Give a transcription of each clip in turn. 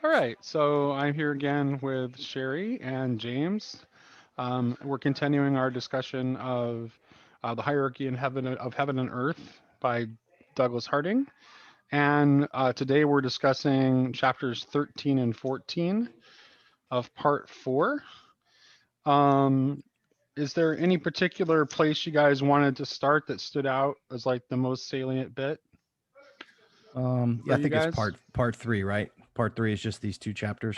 All right, so I'm here again with Sherry and James. We're continuing our discussion of the hierarchy in heaven and earth by Douglas Harding, and today we're discussing chapters 13 and 14 of part four. Um, is there any particular place you guys wanted to start that stood out as like the most salient bit Yeah, for I you think it's guys? part three, right? Part three is just these two chapters.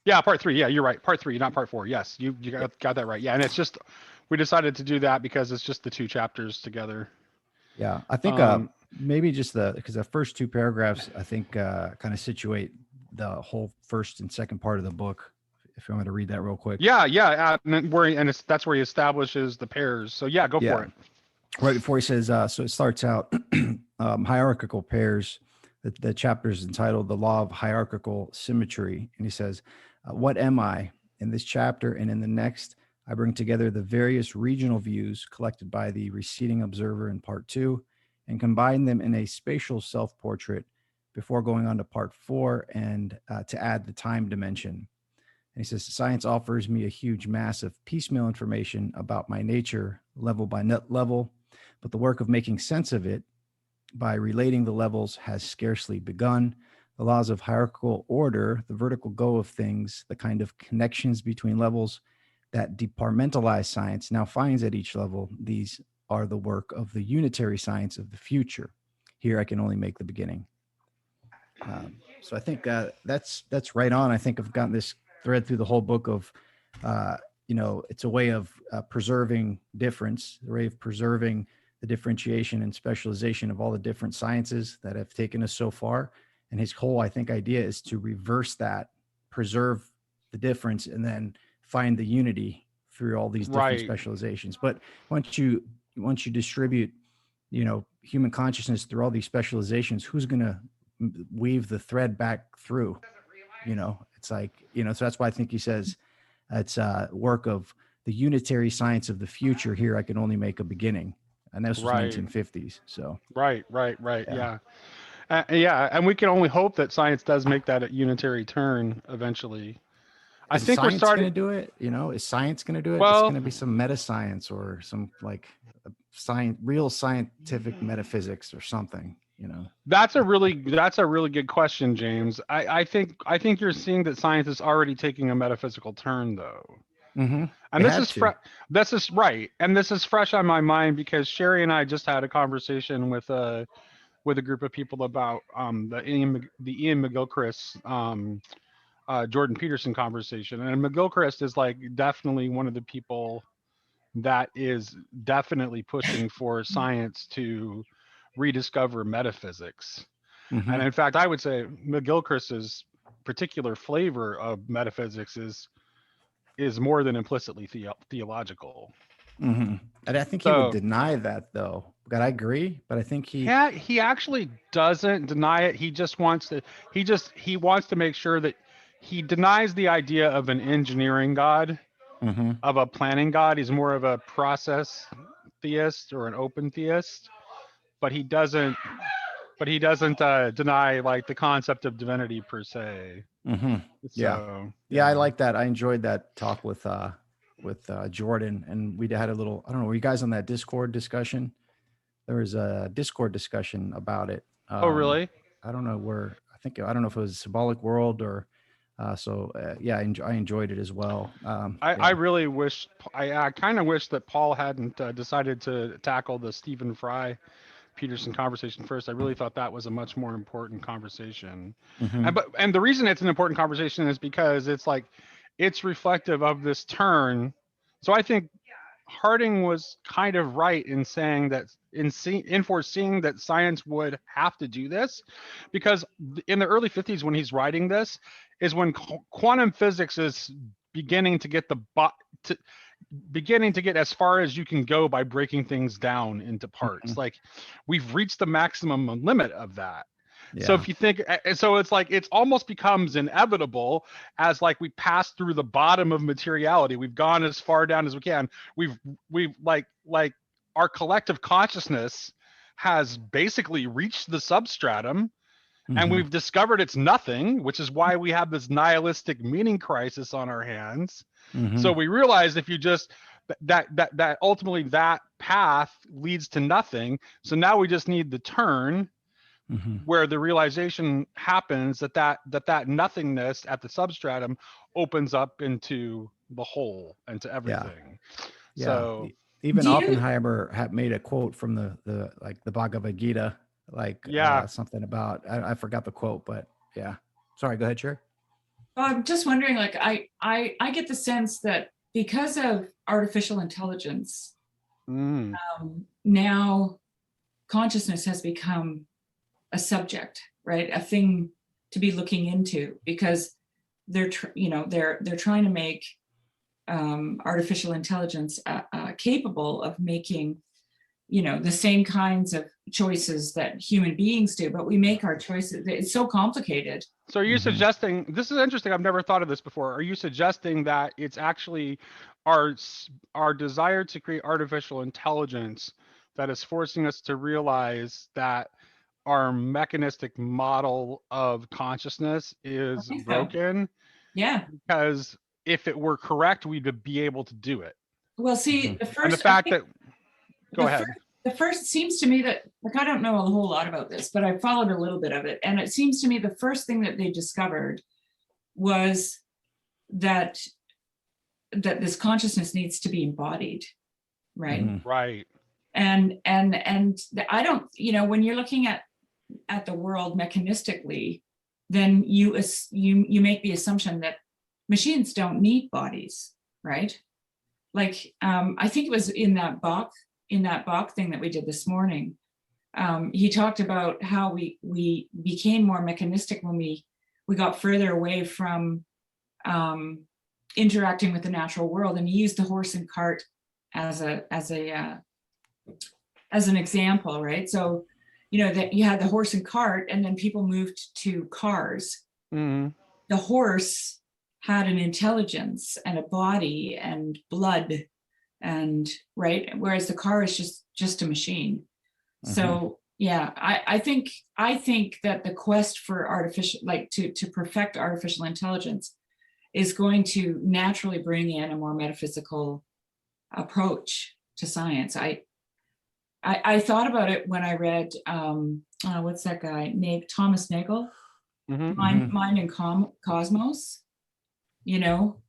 Yeah, part three. Yeah, you're right. Part three, not part four. Yes, you Yeah. got that right. Yeah, and it's just we decided to do that because it's just the two chapters together. Yeah, I think Um, maybe just because the first two paragraphs I think kind of situate the whole first and second part of the book. If you want me to read that real quick. yeah, that's where he establishes the pairs. So yeah, go for Yeah, it. right before he says, so it starts out hierarchical pairs. The chapter is entitled "The Law of Hierarchical Symmetry," and he says, "What am I?" In this chapter and in the next, I bring together the various regional views collected by the receding observer in part two, and combine them in a spatial self-portrait before going on to part four and to add the time dimension. And he says, science offers me a huge mass of piecemeal information about my nature, level by level, but the work of making sense of it by relating the levels has scarcely begun. The laws of hierarchical order, the vertical go of things, the kind of connections between levels that departmentalized science now finds at each level, these are the work of the unitary science of the future. Here I can only make the beginning. So I think that's right on. I think I've gotten this thread through the whole book of, uh, it's a way of preserving difference, a way of preserving the differentiation and specialization of all the different sciences that have taken us so far. And his whole, I think, idea is to reverse that, preserve the difference, and then find the unity through all these different Right, specializations. But once you distribute, human consciousness through all these specializations, who's going to weave the thread back through? It's like, so that's why I think he says it's work of the unitary science of the future. Here I can only make a beginning, and this was right, 1950s. So right. yeah. Yeah, yeah, and we can only hope that science does make that a unitary turn eventually. I Is think we're science going starting. to do it? Is science going to do it? It's going Well, to be some meta science or some like science, real scientific metaphysics or something. that's a really good question, James. I think you're seeing that science is already taking a metaphysical turn, though. Mm-hmm. And It had to. this is right, and this is fresh on my mind because Sherry and I just had a conversation with a group of people about the Ian McGilchrist Jordan Peterson conversation, and McGilchrist is like definitely one of the people that is definitely pushing for science to rediscover metaphysics. Mm-hmm. And in fact, I would say McGilchrist's particular flavor of metaphysics is more than implicitly theological. Mm-hmm. And I think he would So deny that, though. But I agree. But I think he. yeah, he actually doesn't deny it. He wants to make sure that he denies the idea of an engineering god, Mm-hmm. of a planning god. He's more of a process theist or an open theist, but he doesn't deny like the concept of divinity per se. Mm-hmm. Yeah. So Yeah, I yeah. like that. I enjoyed that talk with Jordan, and we had a little. I don't know. Were you guys on that Discord discussion? There was a Discord discussion about it. Oh really? I don't know where. I don't know if it was Symbolic World or. Yeah, I enjoyed it as well. I Yeah. really wish I kind of wish that Paul hadn't decided to tackle the Stephen Fry Peterson conversation first. I really thought that was a much more important conversation. Mm-hmm. And the reason it's an important conversation is because it's like it's reflective of this turn. So I think Harding was kind of right in saying that in foreseeing that science would have to do this, because in the early 50s when he's writing this is when quantum physics is beginning to get to, beginning to get as far as you can go by breaking things down into Mm-hmm. parts. Like we've reached the maximum limit of that. So Yeah. if you think, so it's like it's almost becomes inevitable as like we pass through the bottom of materiality. We've gone as far down as we can. We've like our collective consciousness has basically reached the substratum. and Hmm. we've discovered it's nothing, which is why we have this nihilistic meaning crisis on our hands. So Hmm. we realize if you just that ultimately that path leads to nothing. So now we just need the turn Hmm. where the realization happens that nothingness at the substratum opens up into the whole and to Yeah. everything. Yeah. So Even Do you? Oppenheimer had made a quote from the like the Bhagavad Gita, like yeah. something about I forgot the quote, but yeah. Sorry, go ahead, sure. I'm just wondering. Like, I get the sense that because of artificial intelligence, Mm. now consciousness has become a subject, right? A thing to be looking into because they're trying to make artificial intelligence capable of making the same kinds of choices that human beings do, but we make our choices. It's so complicated. So are you Hmm. suggesting, this is interesting, I've never thought of this before. Are you suggesting that it's actually our our desire to create artificial intelligence that is forcing us to realize that our mechanistic model of consciousness I is think so. broken? Yeah. Because if it were correct, we'd be able to do it. Well, Hmm. see, the And the first, I fact think that, go the first, ahead. the first seems to me that, like, I don't know a whole lot about this, but I followed a little bit of it. And it seems to me the first thing that they discovered was that this consciousness needs to be embodied, right? Hmm. Right. And I don't, when you're looking at the world mechanistically, then you make the assumption that machines don't need bodies, right? Like, I think it was in that Bach thing that we did this morning. He talked about how we became more mechanistic when we got further away from um, interacting with the natural world, and he used the horse and cart as an example, right? So, that you had the horse and cart, and then people moved to cars. Mm. The horse had an intelligence and a body and blood, and right, whereas the car is just a machine. Hmm. So yeah, I think that the quest for artificial, like, to perfect artificial intelligence is going to naturally bring in a more metaphysical approach to science. I thought about it when I read what's that guy, Thomas Nagel, Hmm. Hmm. Mind and Cosmos. You know,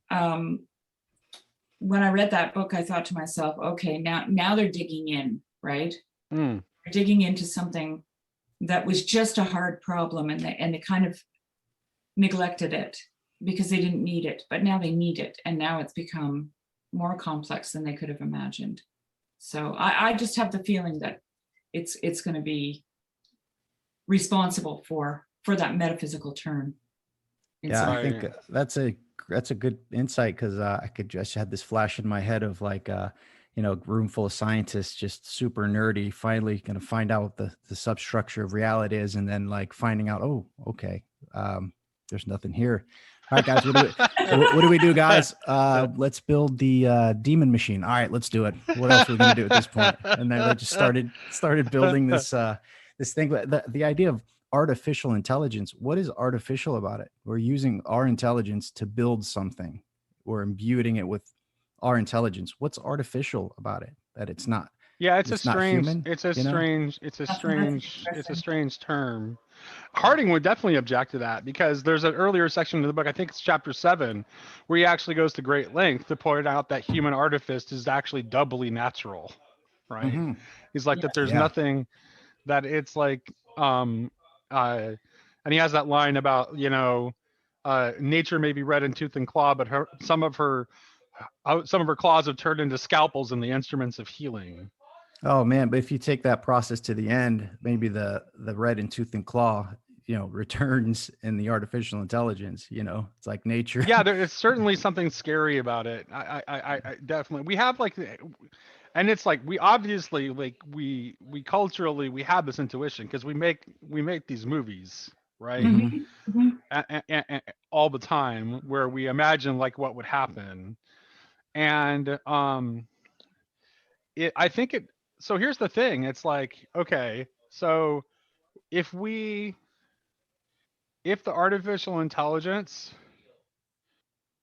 when I read that book, I thought to myself, okay, now they're digging in, right? Mm. They're digging into something that was just a hard problem, and they kind of neglected it because they didn't need it, but now they need it, and now it's become more complex than they could have imagined. So I just have the feeling that it's going to be responsible for that metaphysical turn in Yeah, I science. think Right. that's a good insight because I could just had this flash in my head of like room full of scientists just super nerdy, finally going to find out what the substructure of reality is, and then like finding out, oh, okay, there's nothing here. All right, guys, what do we do, guys? Let's build the demon machine. All right, let's do it. What else are we going to do at this point? And then they just started building this thing. But the idea of artificial intelligence, what is artificial about it? We're using our intelligence to build something. We're imbuing it with our intelligence. What's artificial about it? That Yeah, it's not human, you know? That's it's a interesting. strange term. Harding would definitely object to that because there's an earlier section of the book, I think it's chapter 7, where he actually goes to great length to point out that human artifice is actually doubly natural, right? Hmm. He's like Yeah. that there's Yeah. nothing that it's like uh and he has that line about, nature may be red in tooth and claw, but some of her claws have turned into scalpels and the instruments of healing. Oh man, but if you take that process to the end, maybe the red in tooth and claw, returns in the artificial intelligence. It's like nature. Yeah, there is certainly something scary about it. I definitely, we have like, and it's like we obviously like we culturally we have this intuition because we make these movies, right? Hmm. Mhm, mhm. All the time where we imagine like what would happen, and I think it. So here's the thing. It's like, okay, so if we if the artificial intelligence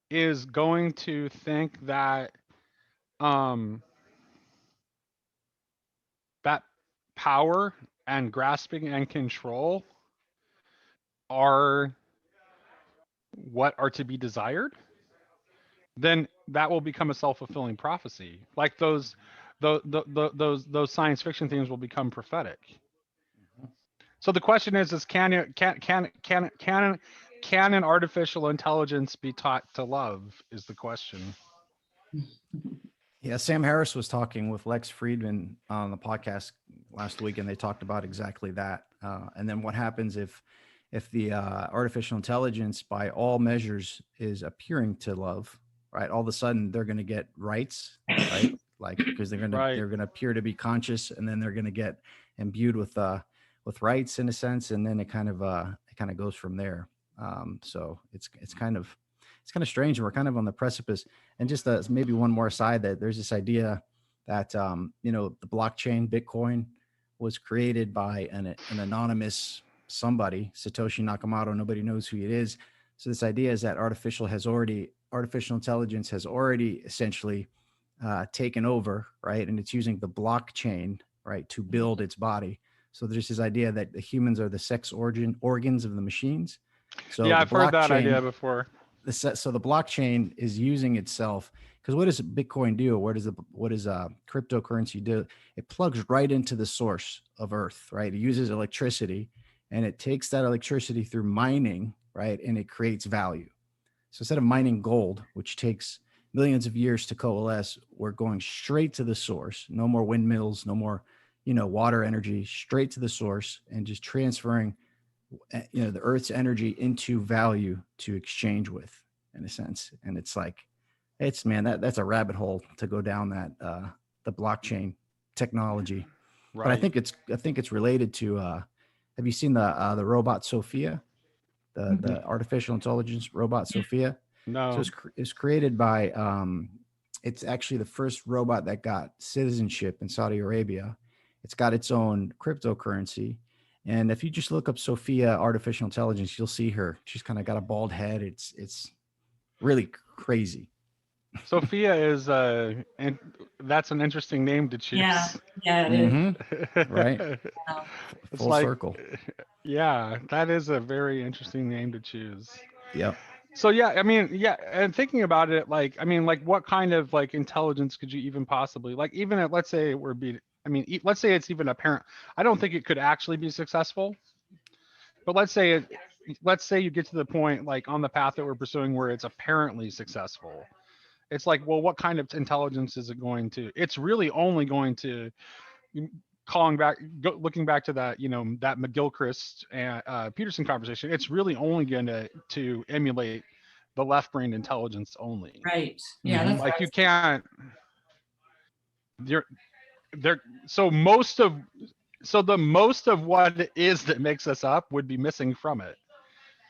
is going to think that um that power and grasping and control are what are to be desired, then that will become a self-fulfilling prophecy. Like those science fiction themes will become prophetic. So the question is can an artificial intelligence be taught to love? Is the question. Yeah, Sam Harris was talking with Lex Friedman on the podcast last week, and they talked about exactly that. And then what happens if the artificial intelligence, by all measures, is appearing to love, right? All of a sudden, they're going to get rights, right? Like because Right. they're gonna appear to be conscious, and then they're going to get imbued with rights in a sense, and then it kind of goes from there. So it's kind of strange, and we're kind of on the precipice. And just maybe one more aside, that there's this idea that the blockchain Bitcoin was created by an anonymous somebody, Satoshi Nakamoto. Nobody knows who it is. So this idea is that artificial intelligence has already essentially taken over, right? And it's using the blockchain, right, to build its body. So there's this idea that the humans are the sex organs of the machines. So Yeah, the I've heard that idea blockchain before. so the blockchain is using itself, because what does Bitcoin do? What does cryptocurrency do? It plugs right into the source of Earth, right? It uses electricity, and it takes that electricity through mining, right, and it creates value. So instead of mining gold, which takes millions of years to coalesce, we're going straight to the source. No more windmills, no more water energy, straight to the source, and just transferring the Earth's energy into value to exchange with, in a sense. And it's like, that's a rabbit hole to go down, that the blockchain technology. But Right. I think it's related to have you seen the robot Sophia, Mhm. the artificial intelligence robot Sophia? So No. it's created by it's actually the first robot that got citizenship in Saudi Arabia. It's got its own cryptocurrency. And if you just look up Sophia artificial intelligence, you'll see her. She's kind of got a bald head. It's really crazy. Sophia is and that's an interesting name to Yeah, choose. yeah, it is. Mm-hmm. Right. Wow. It's Full like, circle. yeah, that is a very interesting name to choose. Yep. So yeah, I mean, yeah, and thinking about it, like, I mean, like, what kind of like intelligence could you even possibly like, even if, let's say we're be, I mean, let's say it's even apparent. I don't think it could actually be successful, but let's say you get to the point like on the path that we're pursuing where it's apparently successful. It's like, well, what kind of intelligence is it going to? It's really only going to, calling back, looking back to that, that McGilchrist and Peterson conversation. It's really only going to emulate the left-brained intelligence only. Right. Yeah, Mm-hmm. that's Like right. you can't. You're there. So most of the most of what it is that makes us up would be missing from it.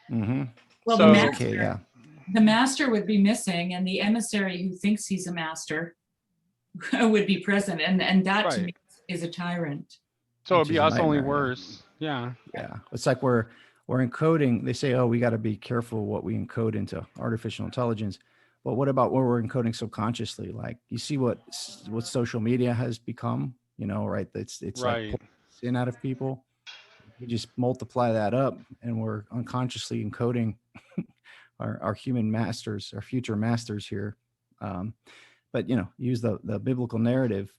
Mm-hmm. Well, the So Okay. Yeah. master would be missing, and the emissary who thinks he's a master would be present, and that to right. me is a tyrant. So it'd Which be is a us only nightmare. Yeah. worse. Yeah. Yeah. It's like we're encoding. They say, oh, we got to be careful what we encode into artificial intelligence. But what about what we're encoding subconsciously? Like you see what social media has become, right? It's like Right. pulling sin out of people. You just multiply that up, and we're unconsciously encoding our human masters, our future masters here. Um, but use the biblical narrative.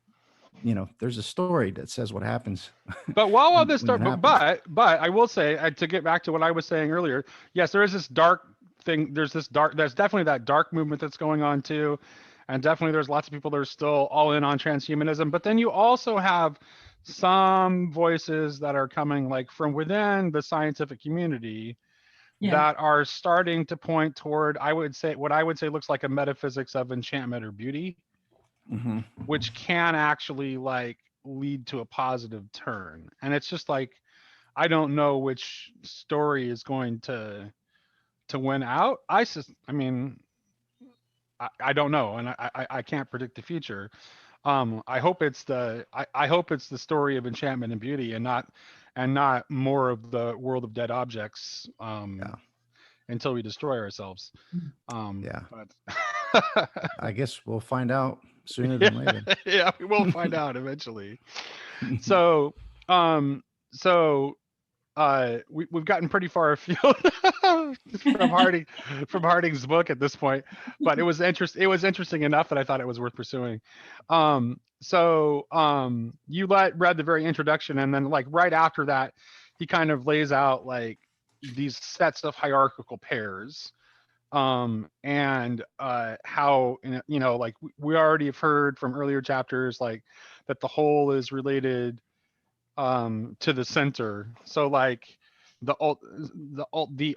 There's a story that says what happens But while all this when stuff, it happens. but I will say, to get back to what I was saying earlier, yes, there is this dark thing. There's this dark. There's definitely that dark movement that's going on too, and definitely there's lots of people that are still all in on transhumanism. But then you also have some voices that are coming like from within the scientific community Yeah. that are starting to point toward, I would say, what I would say looks like a metaphysics of enchantment or beauty, Mm-hmm. which can actually like lead to a positive turn. And it's just like, I don't know which story is going to win out. I mean, I don't know, and I can't predict the future. I hope it's the story of enchantment and beauty, and and not more of the world of dead objects Yeah. until we destroy ourselves. Yeah. But I guess we'll find out sooner yeah, than later. yeah, we will find out eventually. So, um, so we've gotten pretty far afield from Harding from Harding's book at this point, but it was interesting enough that I thought it was worth pursuing. You read the very introduction, and then like right after that, he kind of lays out like these sets of hierarchical pairs, and how like we already have heard from earlier chapters like that the whole is related to the center. So like the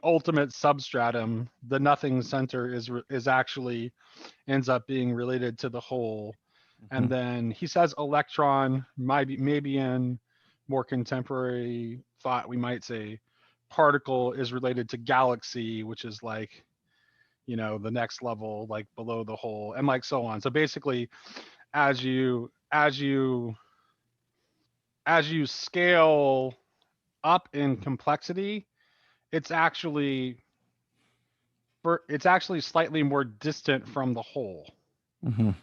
ultimate substratum, the nothing center is actually ends up being related to the whole. And Mhm. then he says electron, maybe in more contemporary thought we might say particle is related to galaxy, which is like the next level, like below the whole, and like so on. So basically, as you as you as you scale up in complexity, it's actually it's actually slightly more distant from the whole. Mhm.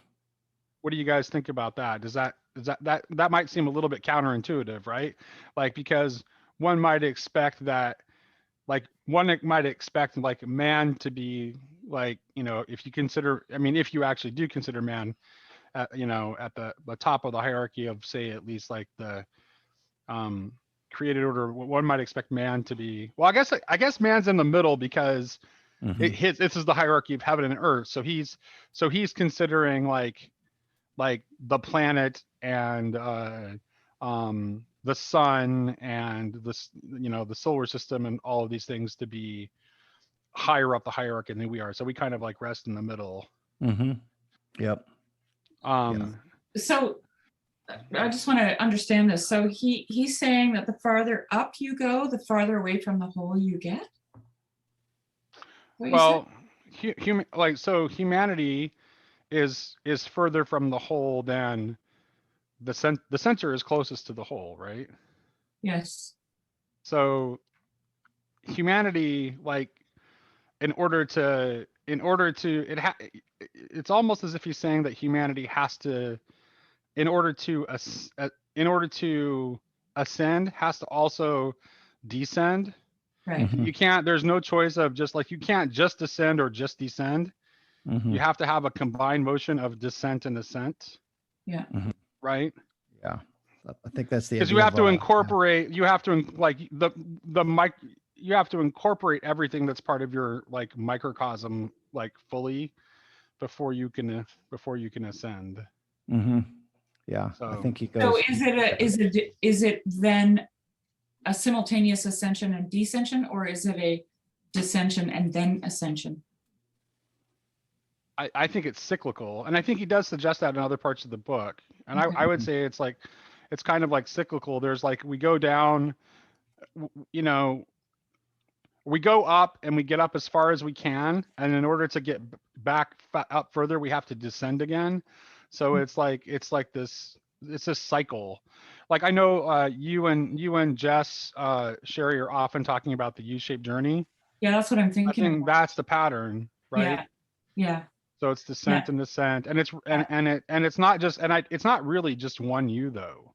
What do you guys think about that? That might seem a little bit counterintuitive, right? Like because one might expect that one might expect like man to be like, if you consider, I mean, if you actually do consider man at, at the top of the hierarchy of say at least like the um created order, one might expect man to be, well, I guess man's in the middle because Mhm. this is the hierarchy of heaven and earth. So he's considering like the planet and the sun and the solar system and all of these things to be higher up the hierarchy than we are. So we kind of like rest in the middle. Mhm. Yep. Yeah. Um, So I just want to understand this. So he's saying that the farther up you go, the farther away from the hole you get. What you said? well, humanity is further from the whole than the center is closest to the whole, right? Yes. So humanity, like, it's almost as if he's saying that humanity has to, in order to in order to ascend, has to also descend. Right. Mhm. You can't, there's no choice of just like, you can't just ascend or just descend. You Mhm. have to have a combined motion of descent and ascent, Yeah. Mhm. right? Yeah. I think that's the Because you idea have of to yeah. incorporate, like the mic, you have to incorporate everything that's part of your like microcosm like fully before you can ascend. Mhm. Yeah. I So think he So goes is it then a simultaneous ascension and descension, or is it a descension and then ascension? I think it's cyclical, and I think he does suggest that in other parts of the book. And I, Okay. I would say it's like it's kind of like cyclical. There's like we go down, you know, we go up and we get up as far as we can, and in order to get back up further, we have to descend again. So it's like this. It's a cycle. Like I know you and Jess, Sherry are often talking about the U-shaped journey. Yeah, that's what I'm I thinking think about. that's the pattern, right? Yeah. Yeah. So it's Yeah. descent and descent, and Yeah. it's not just, it's not really just one U though.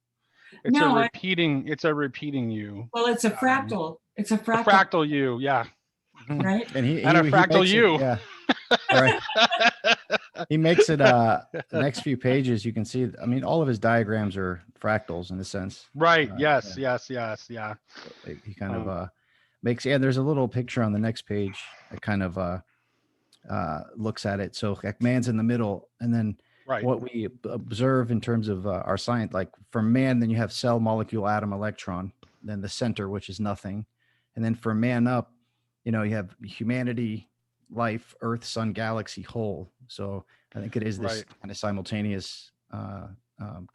No, It's a repeating U. well, it's a Um, fractal. It's a a fractal, fractal U, yeah. Mhm. right? and And a he fractal makes it U. yeah. Right. He makes it the next few pages you can see I mean all of his diagrams are fractals in a sense. Right. Yeah. Yes. Yes. Yes. Yeah. He kind of Um, makes yeah there's a little picture on the next page that kind of looks at it. So like man's in the middle, and then right. what we observe in terms of our science, like for man, then you have cell, molecule, atom, electron, then the center, which is nothing, and then for man up, you have humanity, life, Earth, Sun, galaxy, whole. So I think it is this Right. kind of simultaneous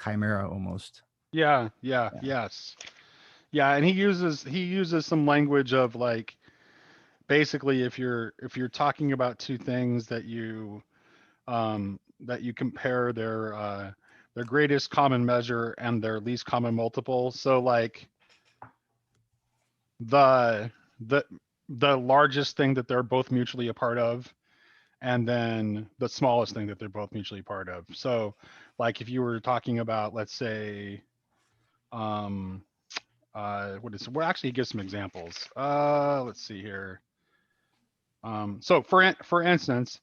chimera almost. Yeah. Yeah. Yeah. Yes. Yeah. And he uses some language of like basically if you're talking about two things that you compare their greatest common measure and their least common multiple. So like the the the largest thing that they're both mutually a part of, and then the smallest thing that they're both mutually part of. So, like if you were talking about, let's say, um, well, actually, give some examples. Let's see here. So for instance,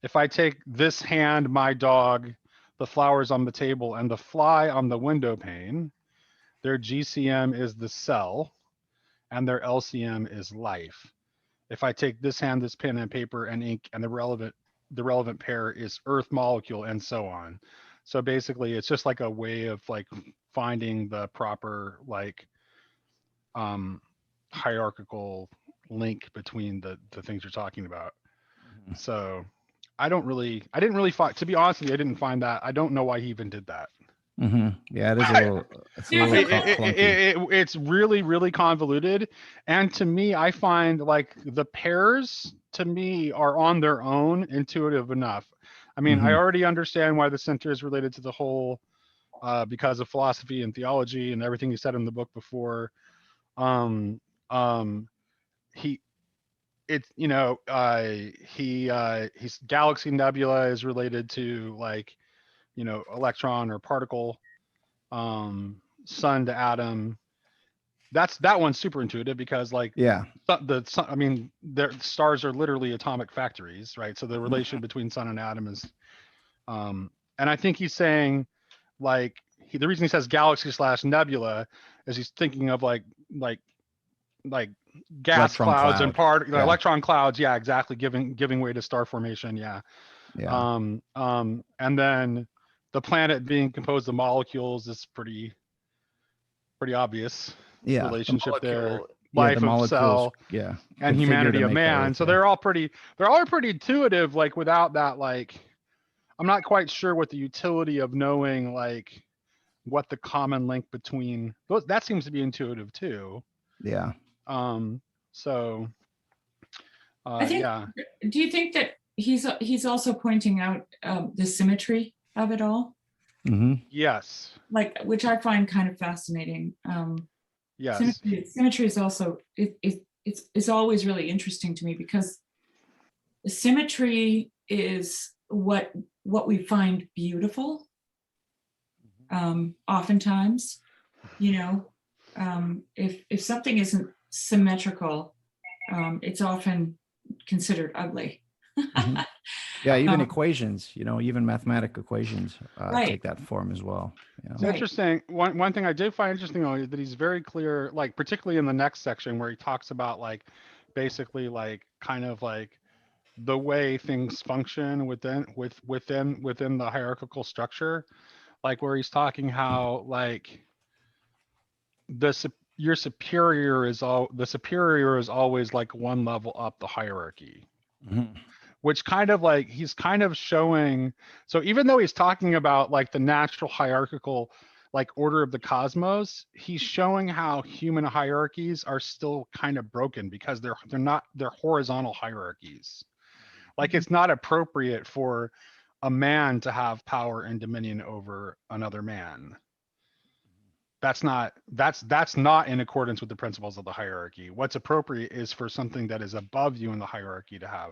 if I take this hand, my dog, the flowers on the table, and the fly on the window pane, their GCM is the cell, and their LCM is life. If I take this hand, this pen and paper and ink, and the relevant pair is earth molecule, and so on. So basically, it's just like a way of like finding the proper like um, hierarchical link between the things you're talking about. So I didn't really find, to be honest with you, I didn't find that. I don't know why he even did that. Yeah, it is I, it's a Yeah, little but clunky. it's really, really convoluted. And to me, I find like the pairs to me are on their own intuitive enough. I mean, I Hmm. already understand why the center is related to the whole because of philosophy and theology and everything you said in the book before. Um, um, he it's he's galaxy nebula is related to like electron or particle, sun to atom. That one's super intuitive because like Yeah. the sun, I mean their stars are literally atomic factories, right? So the Mhm. relation between sun and atom is and I think he's saying like the reason he says galaxy slash nebula is he's thinking of like like gas Electron clouds and cloud. part Yeah. electron clouds, yeah, exactly, giving way to star formation, yeah. Yeah. And then the planet being composed of molecules is pretty obvious Yeah. The relationship there. molecule. Yeah. The Life of molecules. cell Yeah. and Configured to humanity of make man. Earth. So Yeah. they're all pretty intuitive, like without that, like I'm not quite sure what the utility of knowing like what the common link between those, that seems to be intuitive too. Yeah. Um, so I think, yeah. do you think that he's also pointing out the symmetry of it all, Hmm. Yes. like which I find kind of fascinating. Yes. Symmetry is also it's always really interesting to me because symmetry is what we find beautiful. Oftentimes, you know, if something isn't symmetrical, it's often considered ugly. Hmm. Yeah. Even Um, equations, even mathematic equations right, take that form as well. It's right. interesting. One thing I did find interesting though is that he's very clear, like particularly in the next section where he talks about like basically like kind of like the way things function within the hierarchical structure, like where he's talking how like your superior is all the superior is always like one level up the hierarchy, Hmm. which kind of like he's kind of showing. So even though he's talking about like the natural hierarchical like order of the cosmos, he's showing how human hierarchies are still kind of broken because they're horizontal hierarchies. Like Mhm. it's not appropriate for a man to have power and dominion over another man. That's not in accordance with the principles of the hierarchy. What's appropriate is for something that is above you in the hierarchy to have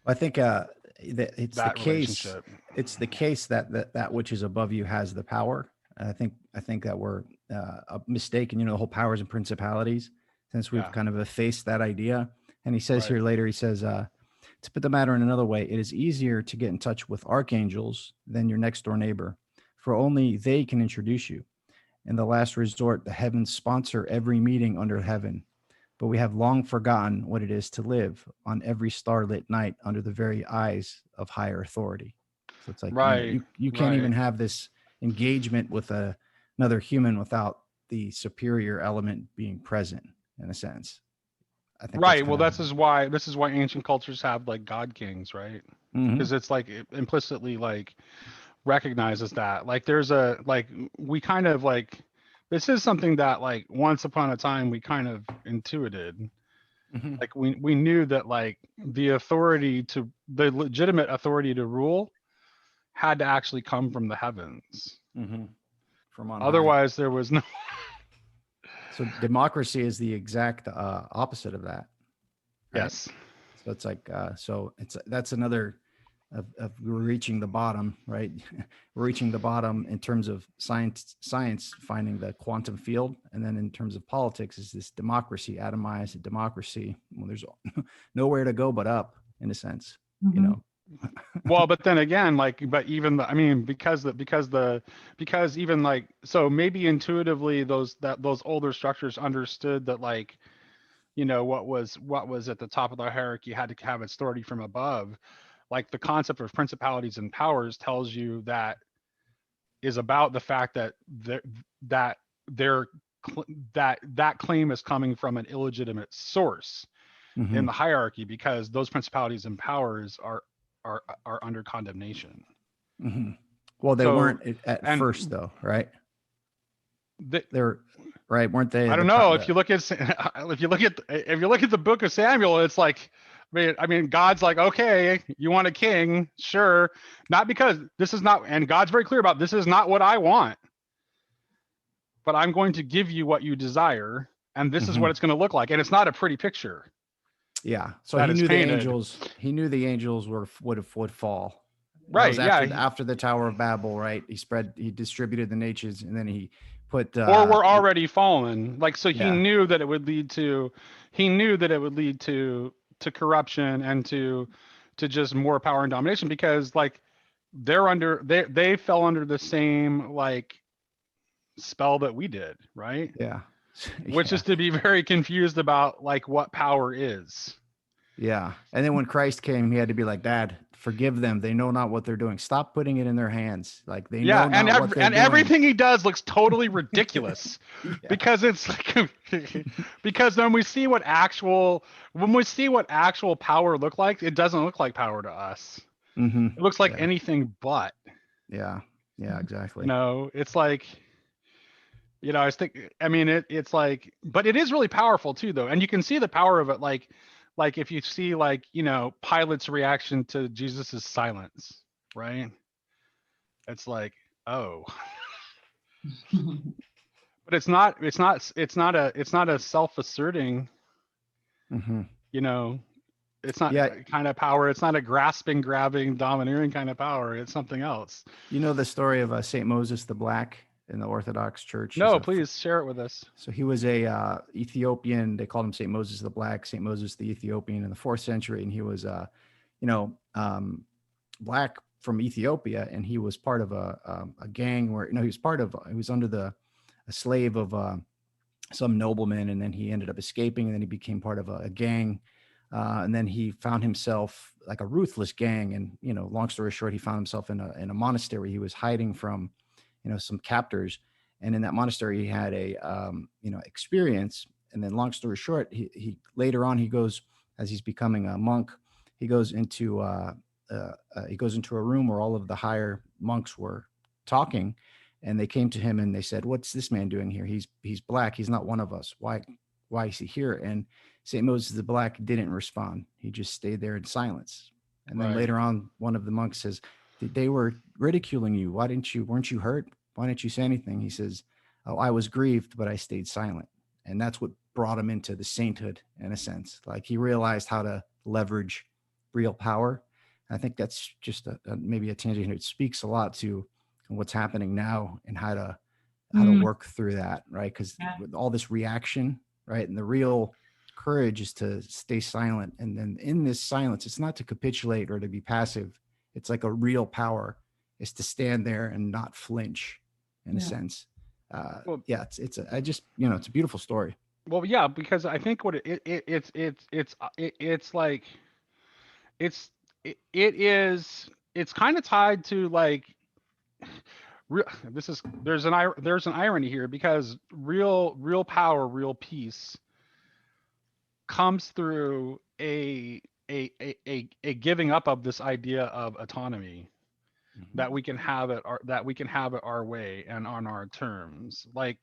I think it's the that case. relationship. It's the case that which is above you has the power. And I think that we're mistaken. The whole powers and principalities, since we've Yeah, kind of effaced that idea. And he says right. here later, he says, to put the matter in another way, it is easier to get in touch with archangels than your next door neighbor, for only they can introduce you. In the last resort, the heavens sponsor every meeting under heaven, but we have long forgotten what it is to live on every starlit night under the very eyes of higher authority. So it's like, Right, you can't right, even have this engagement with another human without the superior element being present, in a sense. I think that's right. Well, kind of. this is why ancient cultures have like god kings, right? Hmm. Because it's like it implicitly like recognizes that. Like there's a like we kind of like this is something that like once upon a time we kind of intuited. Hmm. Like we knew that like the legitimate authority to rule had to actually come from the heavens. Hmm. From on high. Otherwise, there was no So democracy is the exact opposite of that, right? Yes. So it's like so it's that's another of we're reaching the bottom, right? We're reaching the bottom in terms of science finding the quantum field, and then in terms of politics is this democracy, atomized democracy. Well, there's nowhere to go but up, in a sense, you Mhm. know. Well, but then again, like, but even I mean, because even like, so maybe intuitively those older structures understood that, like, what was at the top of the hierarchy had to have its authority from above. Like the concept of principalities and powers tells you that is about the fact that that their that claim is coming from an illegitimate source in Mm-hmm. the hierarchy, because those principalities and powers are under condemnation. Mm-hmm. Well, they So, weren't at first, and though, right? the, They're right, weren't they? I don't know, if you look at the book of Samuel, it's like, I mean, God's like, okay, you want a king, sure, not because this is not, and God's very clear about, this is not what I want, but I'm going to give you what you desire, and this is Mhm. what it's going to look like, and it's not a pretty picture Yeah. So that he is knew the painted. angels. He knew the angels would fall. That was Right? Yeah. after the Tower of Babel, right? He distributed the nations, and then he put Or were already fallen. Like, so he yeah. knew that it would lead to, to corruption and to just more power and domination, because like they fell under the same like spell that we did, right? Yeah. Which Yeah. is to be very confused about like what power is. Yeah. And then when Christ came, he had to be like, Dad, forgive them. They know not what they're doing. Stop putting it in their hands. Like they Yeah, know not what they're and doing. everything he does looks totally ridiculous, Yeah. because it's like because when we see what actual power look like, it doesn't look like power to us. Mm-hmm. It looks like Yeah. anything but. Yeah. Yeah. You Exactly. know, it's like, I was think I mean it's like, but it is really powerful too though. And you can see the power of it, like if you see, like, Pilate's reaction to Jesus's silence, right? It's like, oh. But it's not a self-asserting, Mm-hmm. you know, it's not Yeah. kind of power. It's not a grasping, grabbing, domineering kind of power. It's something else. You know the story of Saint Moses the Black in the Orthodox Church. He's No, a please share it with us. so he was a Ethiopian. They called him Saint Moses the Black, Saint Moses the Ethiopian in the 4th century, and he was you know, black from Ethiopia, and he was part of a gang where he was he was under a slave of some nobleman, and then he ended up escaping, and then he became part of a gang. And then he found himself like a ruthless gang. And, long story short, he found himself in a monastery. He was hiding from, some captors. And in that monastery, he had a, experience. And then long story short, he later on, he goes, as he's becoming a monk, he goes into, a room where all of the higher monks were talking, and they came to him and they said, "What's this man doing here? He's black. He's not one of us. Why is he here?" And St. Moses the Black didn't respond. He just stayed there in silence. And then Right. later on, one of the monks says, "They were ridiculing you. Weren't you hurt? Why didn't you say anything?" He says, "Oh, I was grieved, but I stayed silent." And that's what brought him into the sainthood, in a sense. Like he realized how to leverage real power. I think that's just maybe a tangent here. It speaks a lot to what's happening now and how to Mm, work through that, right? Because yeah. with all this reaction, right, and the real courage is to stay silent. And then in this silence, it's not to capitulate or to be passive. It's like a real power is to stand there and not flinch, in a Yeah. sense. Well, Yeah, it's a beautiful story. well, yeah, because I think what it's like, it's kind of tied to like there's an irony here, because real power, real peace comes through a giving up of this idea of autonomy, Mhm. that we can have it our way and on our terms. Like,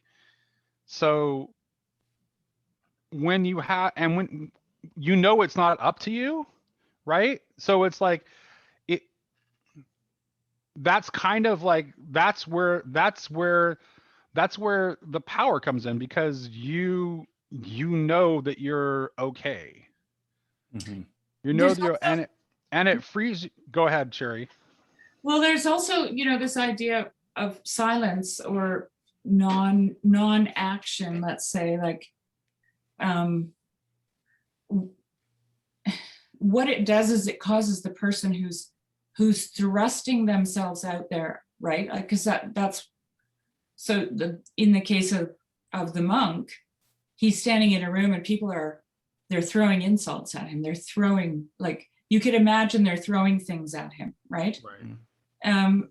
so when you have and when it's not up to you, right? So it's like, it that's kind of like, that's where that's where the power comes in, because you know that you're okay. Mhm. You know There's that you're, also, and it frees. Go ahead, Sherry. well, there's also, this idea of silence or non-action, let's say, like, um, what it does is it causes the person who's thrusting themselves out there, right? Like, because that's so in the case of the monk, he's standing in a room and they're throwing insults at him. They're throwing, like, you could imagine they're throwing things at him, right? Right.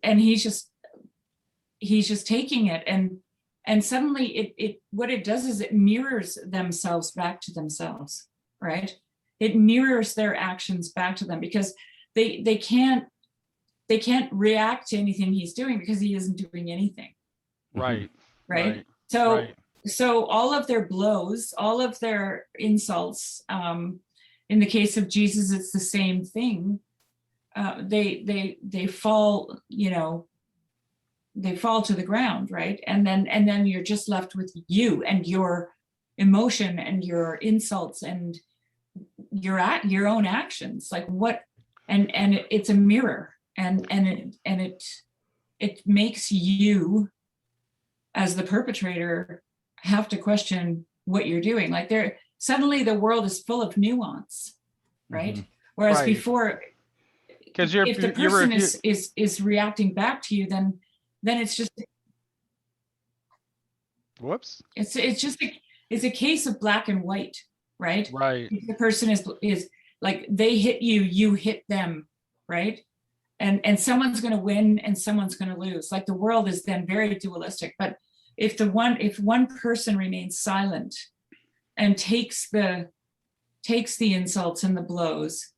And he's just taking it, and suddenly it what it does is it mirrors themselves back to themselves, right? It mirrors their actions back to them, because they can't react to anything he's doing because he isn't doing anything, Right. right? Right. So Right. so all of their blows, all of their insults, in the case of Jesus, it's the same thing. They fall, they fall to the ground, right? And then you're just left with you and your emotion and your insults and your own actions. Like, what? And it's a mirror, and it makes you, as the perpetrator, have to question what you're doing. Like, there suddenly the world is full of nuance, right? Mhm. Whereas Right. before, Because if the person is reacting back to you, then it's just whoops. it's a case of black and white, right? Right. If the person is like, they hit you, you hit them, right? And someone's going to win and someone's going to lose. Like, the world is then very dualistic. But if one person remains silent and takes the insults and the blows,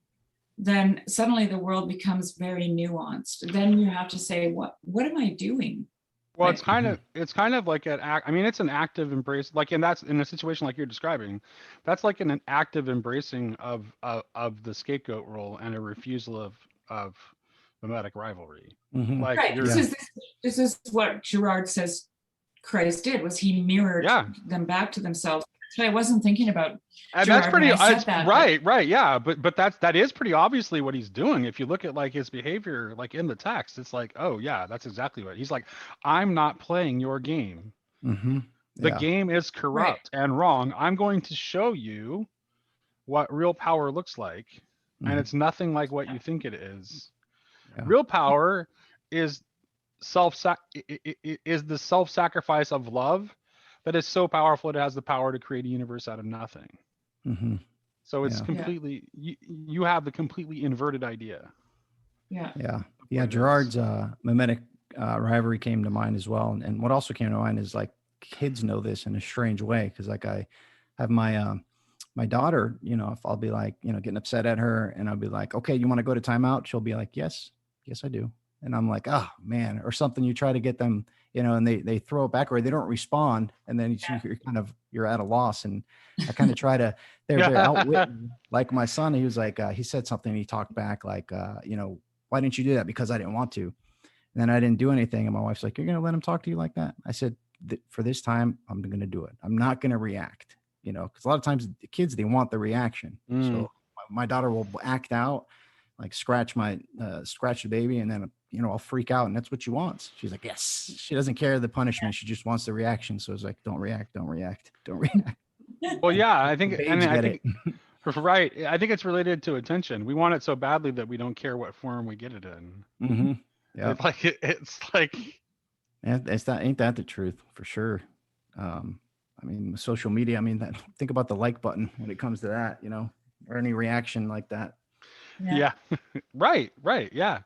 then suddenly the world becomes very nuanced. Then you have to say, what am I doing? Well, Like, it's kind of like an act. I mean, it's an active embrace. Like, and that's in a situation like you're describing. That's like an active embracing of the scapegoat role and a refusal of mimetic rivalry. Mhm. Like right. you're, Yeah. This is what Girard says Christ did, was he mirrored yeah, them back to themselves. So I wasn't thinking about and that's Girard when pretty. I said It's that, but right, right, yeah. But that is pretty obviously what he's doing. If you look at like his behavior, like in the text, it's like, oh yeah, that's exactly what he's like. I'm not playing your game. Mhm. The Yeah. game is right. corrupt and wrong. I'm going to show you what real power looks like, and Mhm. it's nothing like what you think it is. Yeah. Real power is is the self-sacrifice of love that is so powerful it has the power to create a universe out of nothing. Mhm. So it's Yeah. Yeah. completely, you have the completely inverted idea Yeah. Yeah. of Yeah. what it is. Gerard's mimetic rivalry came to mind as well. And what also came to mind is, like, kids know this in a strange way. Cause, like, I have my daughter, if I'll be like, getting upset at her, and I'll be like, okay, you want to go to timeout? She'll be like, yes, I do. And I'm like, oh man, or something. You try to get them, and they throw it back, or they don't respond. And then you're at a loss. And I kind of try to, they're Yeah. outwitting. Like my son, he was like, he said something, he talked back like, why didn't you do that? Because I didn't want to. And then I didn't do anything. And my wife's like, you're going to let him talk to you like that? I said, for this time, I'm going to do it. I'm not going to react, because a lot of times the kids, they want the reaction. Mm. So my daughter will act out, like scratch the baby. And then, I'll freak out, and that's what she wants. She's like, yes, she doesn't care the punishment. She just wants the reaction. So it's like, don't react, don't react, don't react. Well, yeah, The babes I get think, it. right. I think it's related to attention. We want it so badly that we don't care what form we get it in. Mm-hmm. Yeah. It's like, Ain't that the truth for sure. I mean, social media, I mean, think about the like button when it comes to that, or any reaction like that. Yeah. yeah, right, right, yeah.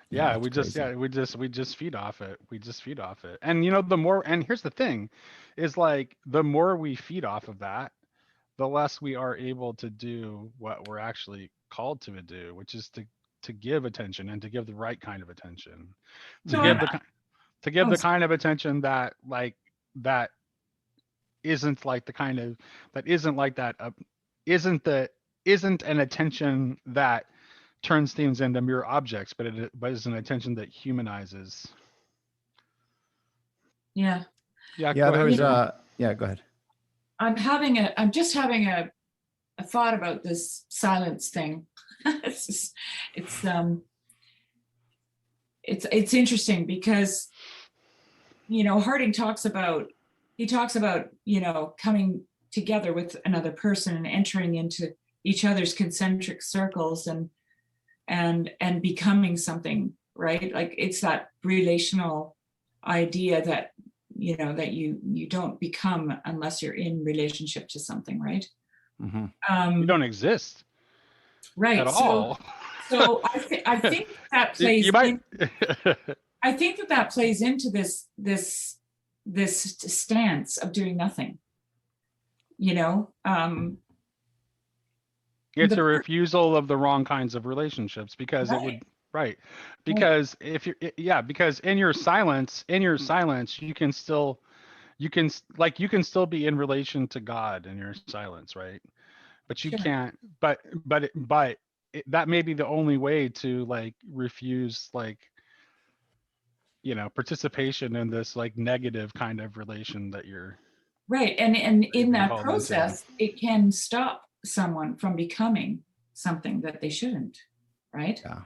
Yeah, Yeah, it's crazy. we just feed off it. We just feed off it. And the more, and here's the thing, is like the more we feed off of that, the less we are able to do what we're actually called to do, which is to give attention, and to give the right kind of attention. To No, give Mhm. to give I'm the kind of attention that that isn't like the kind of that isn't like that isn't the isn't an attention that turns things into mere objects, but is an attention that humanizes. yeah. Yeah, Yeah, go there ahead, was Shari. yeah, go ahead. I'm just having a thought about this silence thing. it's just, it's it's interesting because Harding talks about coming together with another person and entering into each other's concentric circles and becoming something, right? Like it's that relational idea that that you don't become unless you're in relationship to something, right? Hmm. You um don't exist at right, all. I think that You plays might. in I think that that plays into this stance of doing nothing. It's The a part, refusal of the wrong kinds of relationships because it would, right, right. right, Because if you're, yeah, because in your silence, you can still be in relation to God in your silence, right? But you sure, can't, that may be the only way to like refuse participation in this like negative kind of relation that right, and you're in being that called into. process, it can stop someone from becoming something that they shouldn't, right? Yeah.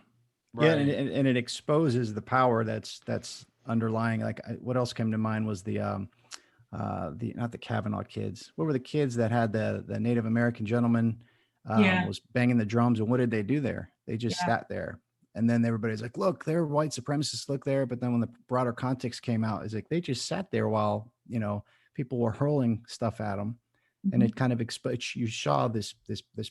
Yeah, Right. and it exposes the power that's underlying. Like, what else came to mind was the not the Kavanaugh kids. What were the kids that had the Native American gentleman Yeah, was banging the drums, and what did they do there? They just yeah, sat there, and then everybody's like, "Look, they're white supremacists. Look there." But then when the broader context came out, it's like they just sat there while people were hurling stuff at them, and mhm, it kind of exposed. You saw this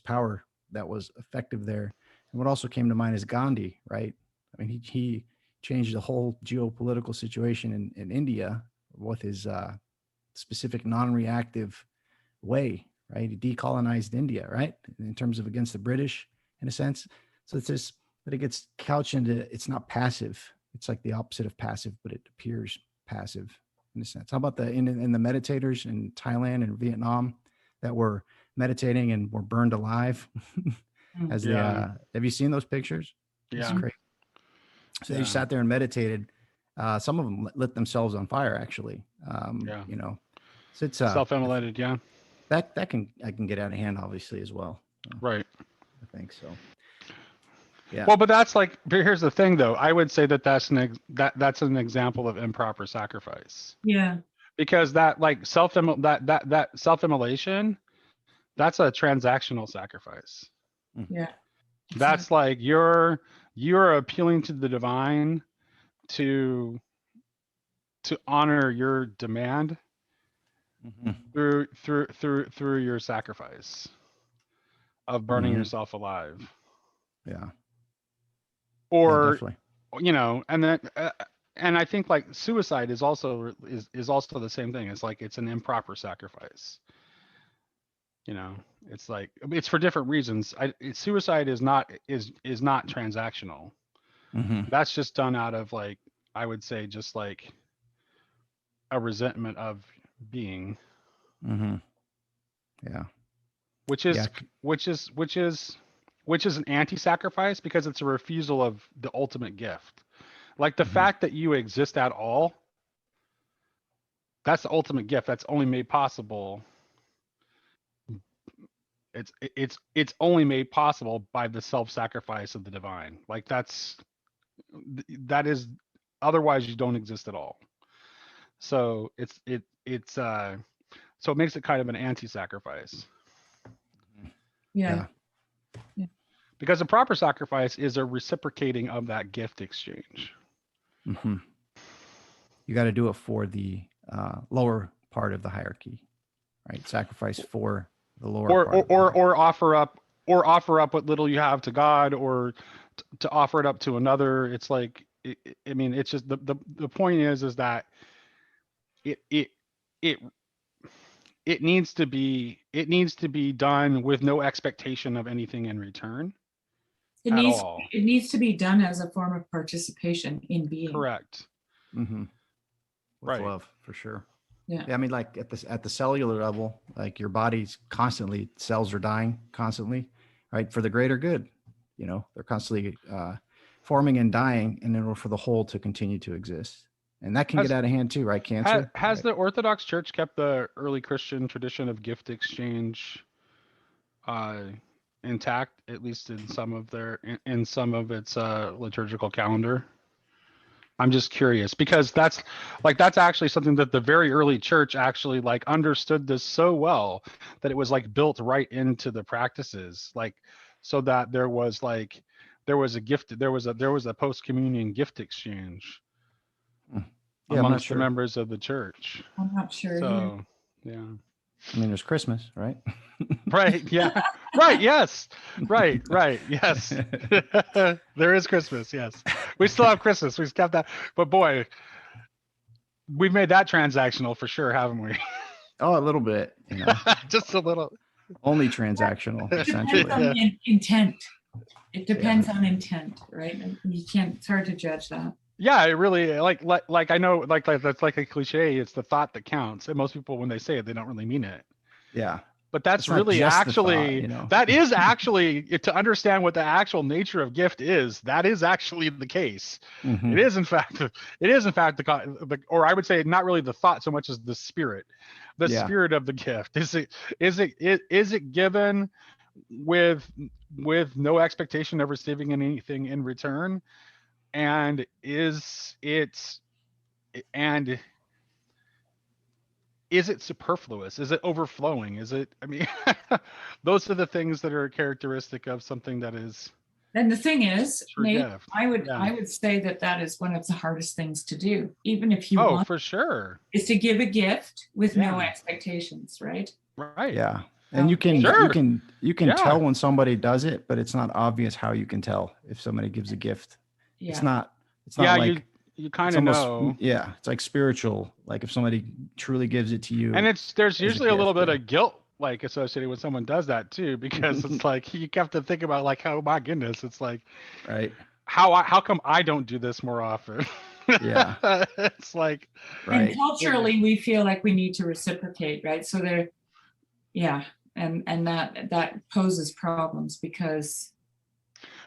power that was effective there. And what also came to mind is Gandhi, right? I mean, he changed the whole geopolitical situation in India with his specific non-reactive way, right? He decolonized India, right? In terms of against the British, in a sense. So it's this, but it gets couched into it's not passive. It's like the opposite of passive, but it appears passive in a sense. How about in the meditators in Thailand and Vietnam that were meditating and were burned alive mm, as they Yeah. have you seen those pictures? It's Yeah. mm, crazy. So they just Yeah. sat there and meditated. Some of them lit themselves on fire, actually. Yeah. So it's Self-immolated. Yeah. that can I can get out of hand, obviously, as well. Right. I think so. Yeah. Well, but but here's the thing, though. I would say that that's an example of improper sacrifice yeah, because that like that self-immolation, that's a transactional sacrifice. Mhm. yeah, That's exactly. like you're appealing to the divine to honor your demand Mhm. through your sacrifice of burning Mhm. yourself alive, Yeah. Yeah. or Definitely. and then and I think like suicide is also the same thing. It's like it's an improper sacrifice. You know, it's like it's for different reasons. Suicide is not transactional. Hmm. That's just done out of like I would say just like a resentment of being, Hmm. Yeah. which Yeah. is which is which is which is an anti-sacrifice because it's a refusal of the ultimate gift. Like the Hmm. fact that you exist at all, that's the ultimate gift. That's only made possible. It's only made possible by the self-sacrifice of the divine. Like that is otherwise you don't exist at all. So so it makes it kind of an anti-sacrifice Yeah, Yeah. yeah, because a proper sacrifice is a reciprocating of that gift exchange. Hmm. You got to do it for the lower part of the hierarchy, right? Sacrifice for the lower or part or of the or, hierarchy. or offer up offer up what little you have to God, or to offer it up to another. It's like I mean, it's just the point is that it it it it needs to be done with no expectation of anything in return it at needs all. it needs to be done as a form of participation in being. Correct. Hmm. With Right. love, for sure. Yeah, Yeah, I mean, like at the cellular level, like your body's constantly cells are dying constantly, right? For the greater good, they're constantly forming and dying in order for the whole to continue to exist. And that can Has, get out of hand too, right? Cancer. has Right. the Orthodox Church kept the early Christian tradition of gift exchange uh, intact, at least in some of in some of its liturgical calendar? I'm just curious because that's actually something that the very early church actually like understood this so well that it was like built right into the practices, like so that there was a gift, there was a post communion gift exchange Hmm. Yeah, I'm not amongst the sure. members of the church. I'm not sure here. So yeah. I mean, there's Christmas, right? Right. Yeah. Right. Yes. Right. Right. Yes. There is Christmas. Yes. We still have Christmas. We've kept that. But boy, we've made that transactional for sure, haven't we? Oh, a little bit, Just a little. only transactional, It depends essentially. on the intent. It Yeah. depends on intent, right? And you can't, it's hard to judge that. Yeah, it really like I know like that's like a cliche. It's the thought that counts, and most people when they say it, they don't really mean it. Yeah. But that's It's not really just the thought, actually that is actually to understand what the actual nature of gift is. That is actually the case. Mhm. It is in fact the or I would say not really the thought so much as the Yeah. spirit of the gift. Is it given with no expectation of receiving anything in return, and and is it superfluous? Is it overflowing? Is it, I mean, those are the things that are characteristic of something that is And the thing is, true Nate, gift. I Yeah. would say that that is one of the hardest things to do, even if you Oh, want, for sure. is to give a gift with no Yeah. expectations, right? Right. Yeah. And you can Sure. you can Yeah. tell when somebody does it, but it's not obvious how you can tell if somebody gives a gift. Yeah. It's not Yeah, like you kind it's of almost know. yeah, it's like spiritual. Like if somebody truly gives it to you. And there's as a usually a little gift, bit yeah. of guilt like associated when someone does that too, because it's like you have to think about like, oh my goodness, it's like Right. how come I don't do this more often? Yeah. It's like And Right. culturally, we feel like we need to reciprocate, right? So there, yeah, and that poses problems because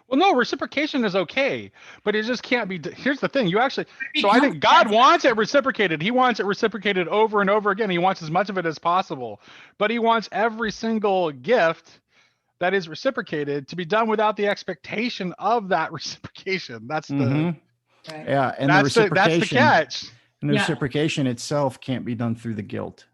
well, no, reciprocation is okay, but it just can't be. Here's the thing: you actually. it So I becomes think God wants it reciprocated. He wants it reciprocated over and over again. He wants as much of it as possible, but he wants every single gift that is reciprocated to be done without the expectation of that reciprocation. That's the Mhm. right. Yeah, and the that's the reciprocation catch. and the Yeah. reciprocation itself can't be done through the guilt.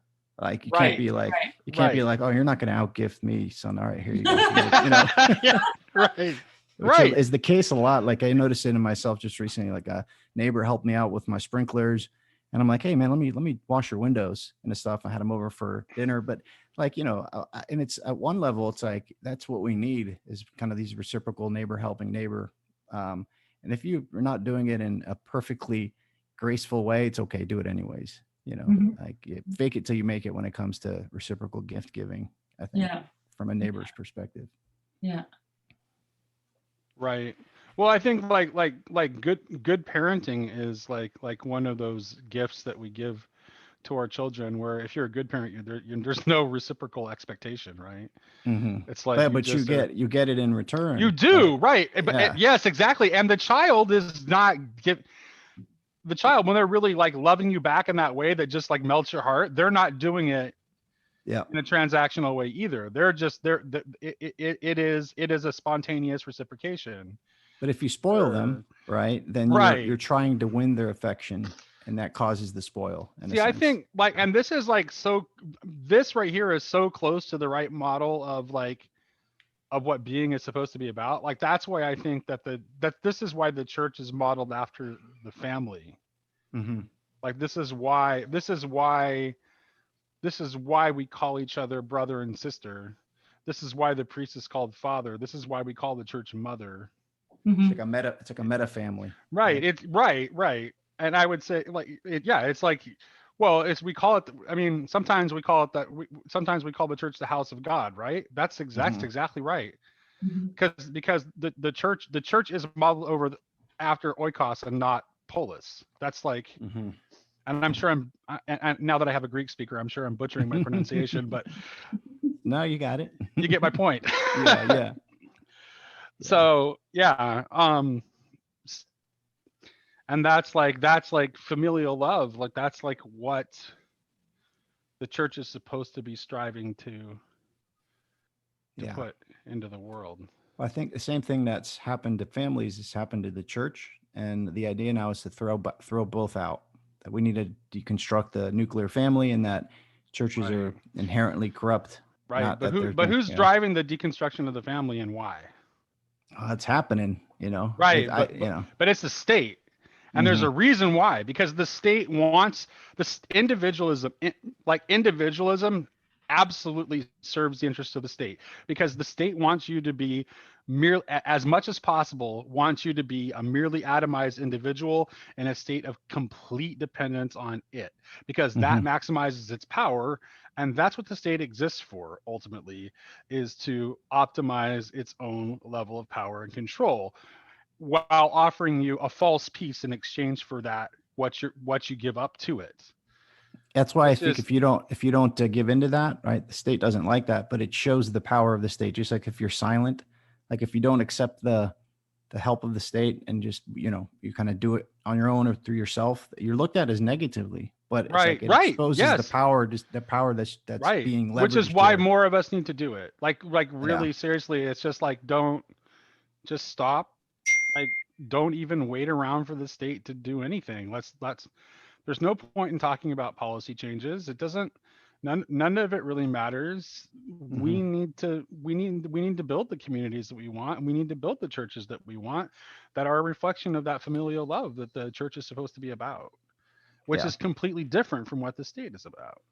Like you Right. can't be like Right. you can't be Right. like, oh, you're not going to outgift me, son. All right, here you go. You know, Yeah, right. which Right. is the case a lot. Like I noticed it in myself just recently. Like a neighbor helped me out with my sprinklers, and I'm like, hey man, let me wash your windows and stuff. I had him over for dinner, but like and it's at one level, it's like that's what we need is kind of these reciprocal neighbor helping neighbor. And if you're not doing it in a perfectly graceful way, it's okay. Do it anyways. Mhm. Like fake it till you make it when it comes to reciprocal gift giving. I think Yeah. from a neighbor's perspective. Yeah. Right. Well, I think like good parenting is like one of those gifts that we give to our children. Where if you're a good parent, there's no reciprocal expectation, right? Mm-hmm. It's like Yeah, you but just you get it in return. you do right, but Yeah. yes, exactly. And the child is not give the child when they're really like loving you back in that way that just like melts your heart. They're not doing it Yeah. in a transactional way either. They're just it is a spontaneous reciprocation. But if you spoil them, right, then Right. you're trying to win their affection, and that causes the spoil. In See, a I sense. think like, and this is like this right here is so close to the right model of like of what being is supposed to be about. Like that's why I think that this is why the church is modeled after the family. Mm-hmm. Like this is why we call each other brother and sister. This is why the priest is called father. This is why we call the church mother. It's Mhm. like a meta family. Right. It's right. And I would say like it's like, well, we call it, I mean, sometimes we call it that sometimes we call the church the house of God, right? That's Mhm. exactly right. Mhm. Because the church is modeled after oikos and not polis. That's like, Mm-hmm. and I'm sure and now that I have a Greek speaker, I'm sure I'm butchering my pronunciation, but No, you got it. you get my point. Yeah. So yeah, And that's like familial love. Like that's like what the church is supposed to be striving to Yeah. put into the world. Well, I think the same thing that's happened to families has happened to the church, and the idea now is to throw both out. That we need to deconstruct the nuclear family, and that churches Right. are inherently corrupt. Right. Not But that who there's but no, who's yeah, driving the deconstruction of the family and why? it's happening. Right. You know, But it's the state. And there's hmm a reason why, because the state wants this individualism, like individualism absolutely serves the interest of the state, because the state wants you to be merely, as much as possible, wants you to be a merely atomized individual in a state of complete dependence on it, because that hmm maximizes its power. And that's what the state exists for, ultimately, is to optimize its own level of power and control, while offering you a false peace in exchange for that, what you give up to it, that's why I which think is if you don't give into that, right, the state doesn't like that, but it shows the power of the state. Just like if you're silent, like if you don't accept the help of the state and just you kind of do it on your own or through yourself, you're looked at as negatively. But it's right, like it right, exposes yes, the power that's right, being which is leveraged why here. more of us need to do it. Like Yeah. really seriously, it's just like, don't, just stop. Like, don't even wait around for the state to do anything. Let's There's no point in talking about policy changes. It doesn't, none of it really matters. hmm We need to build the communities that we want, and we need to build the churches that we want, that are a reflection of that familial love that the church is supposed to be about, which Yeah. is completely different from what the state is about.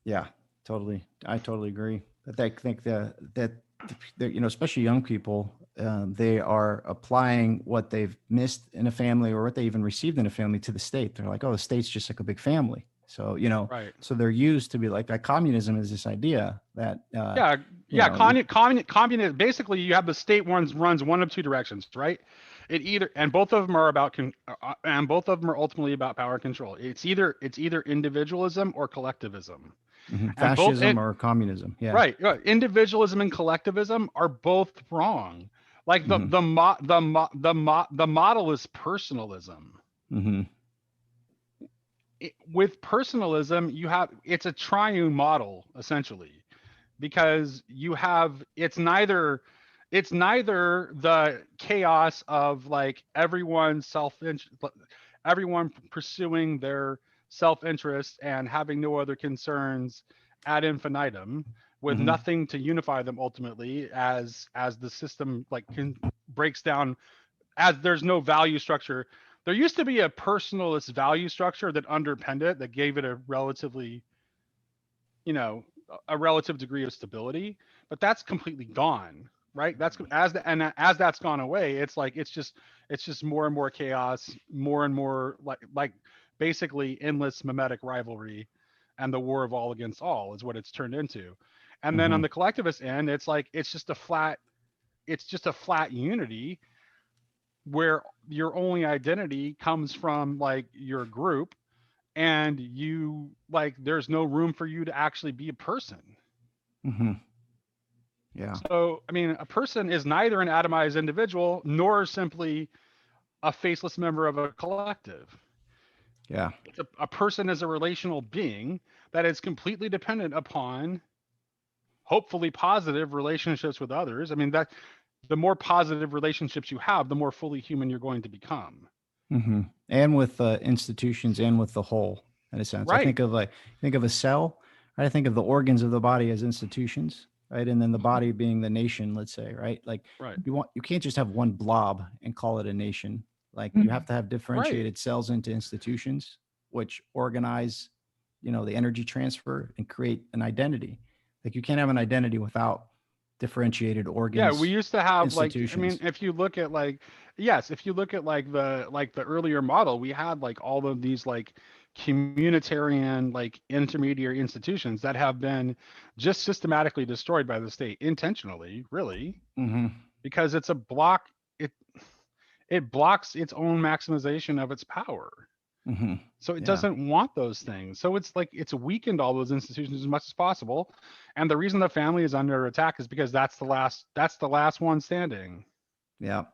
Yeah. Totally. I totally agree. But I think especially young people, they are applying what they've missed in a family or what they even received in a family to the state. They're like, oh, the state's just like a big family. So, Right. so they're used to be like communism is this idea that, Yeah, you yeah. know, you, Communist. Basically, you have the state runs one of two directions, right? It either, and both of them are and both of them are ultimately about power control. It's either individualism or collectivism, and both fascism it or communism. Yeah. right. Individualism and collectivism are both wrong. Like hmm the model is personalism. hmm With personalism, it's a triune model, essentially, because you have, it's neither the chaos of like everyone pursuing their self-interest and having no other concerns ad infinitum, with hmm nothing to unify them ultimately, as the system breaks down, as there's no value structure. There used to be a personalist value structure that underpinned it, that gave it a relatively, you know, a relative degree of stability, but that's completely gone, right? As that's gone away, it's just more and more chaos, more and more like basically endless mimetic rivalry, and the war of all against all is what it's turned into. And then on hmm the collectivist end, it's just a flat unity, where your only identity comes from like your group, and there's no room for you to actually be a person. hmm Yeah. So, I mean, a person is neither an atomized individual nor simply a faceless member of a collective. Yeah. A person is a relational being that is completely dependent upon, hopefully, positive relationships with others. I mean, that the more positive relationships you have, the more fully human you're going to become. And with institutions and with the whole, in a sense. I Right. think of a cell. Right? I think of the organs of the body as institutions, right? And then the Mhm. body being the nation, let's say, right? Like Right. you can't just have one blob and call it a nation. Like you have Mhm. to have Right. differentiated cells into institutions, which organize, the energy transfer and create an identity. Like you can't have an identity without differentiated Yeah, we organs, used to have, I mean, institutions. if you look at yes, if you look at the earlier model, we had like all of these like communitarian, like intermediary institutions that have been just systematically destroyed by the state intentionally, really, hmm because it's a block. It it blocks its own maximization of its power. hmm So it Yeah. doesn't want those things. So it's weakened all those institutions as much as possible. And the reason the family is under attack is because that's the last one standing. Yeah.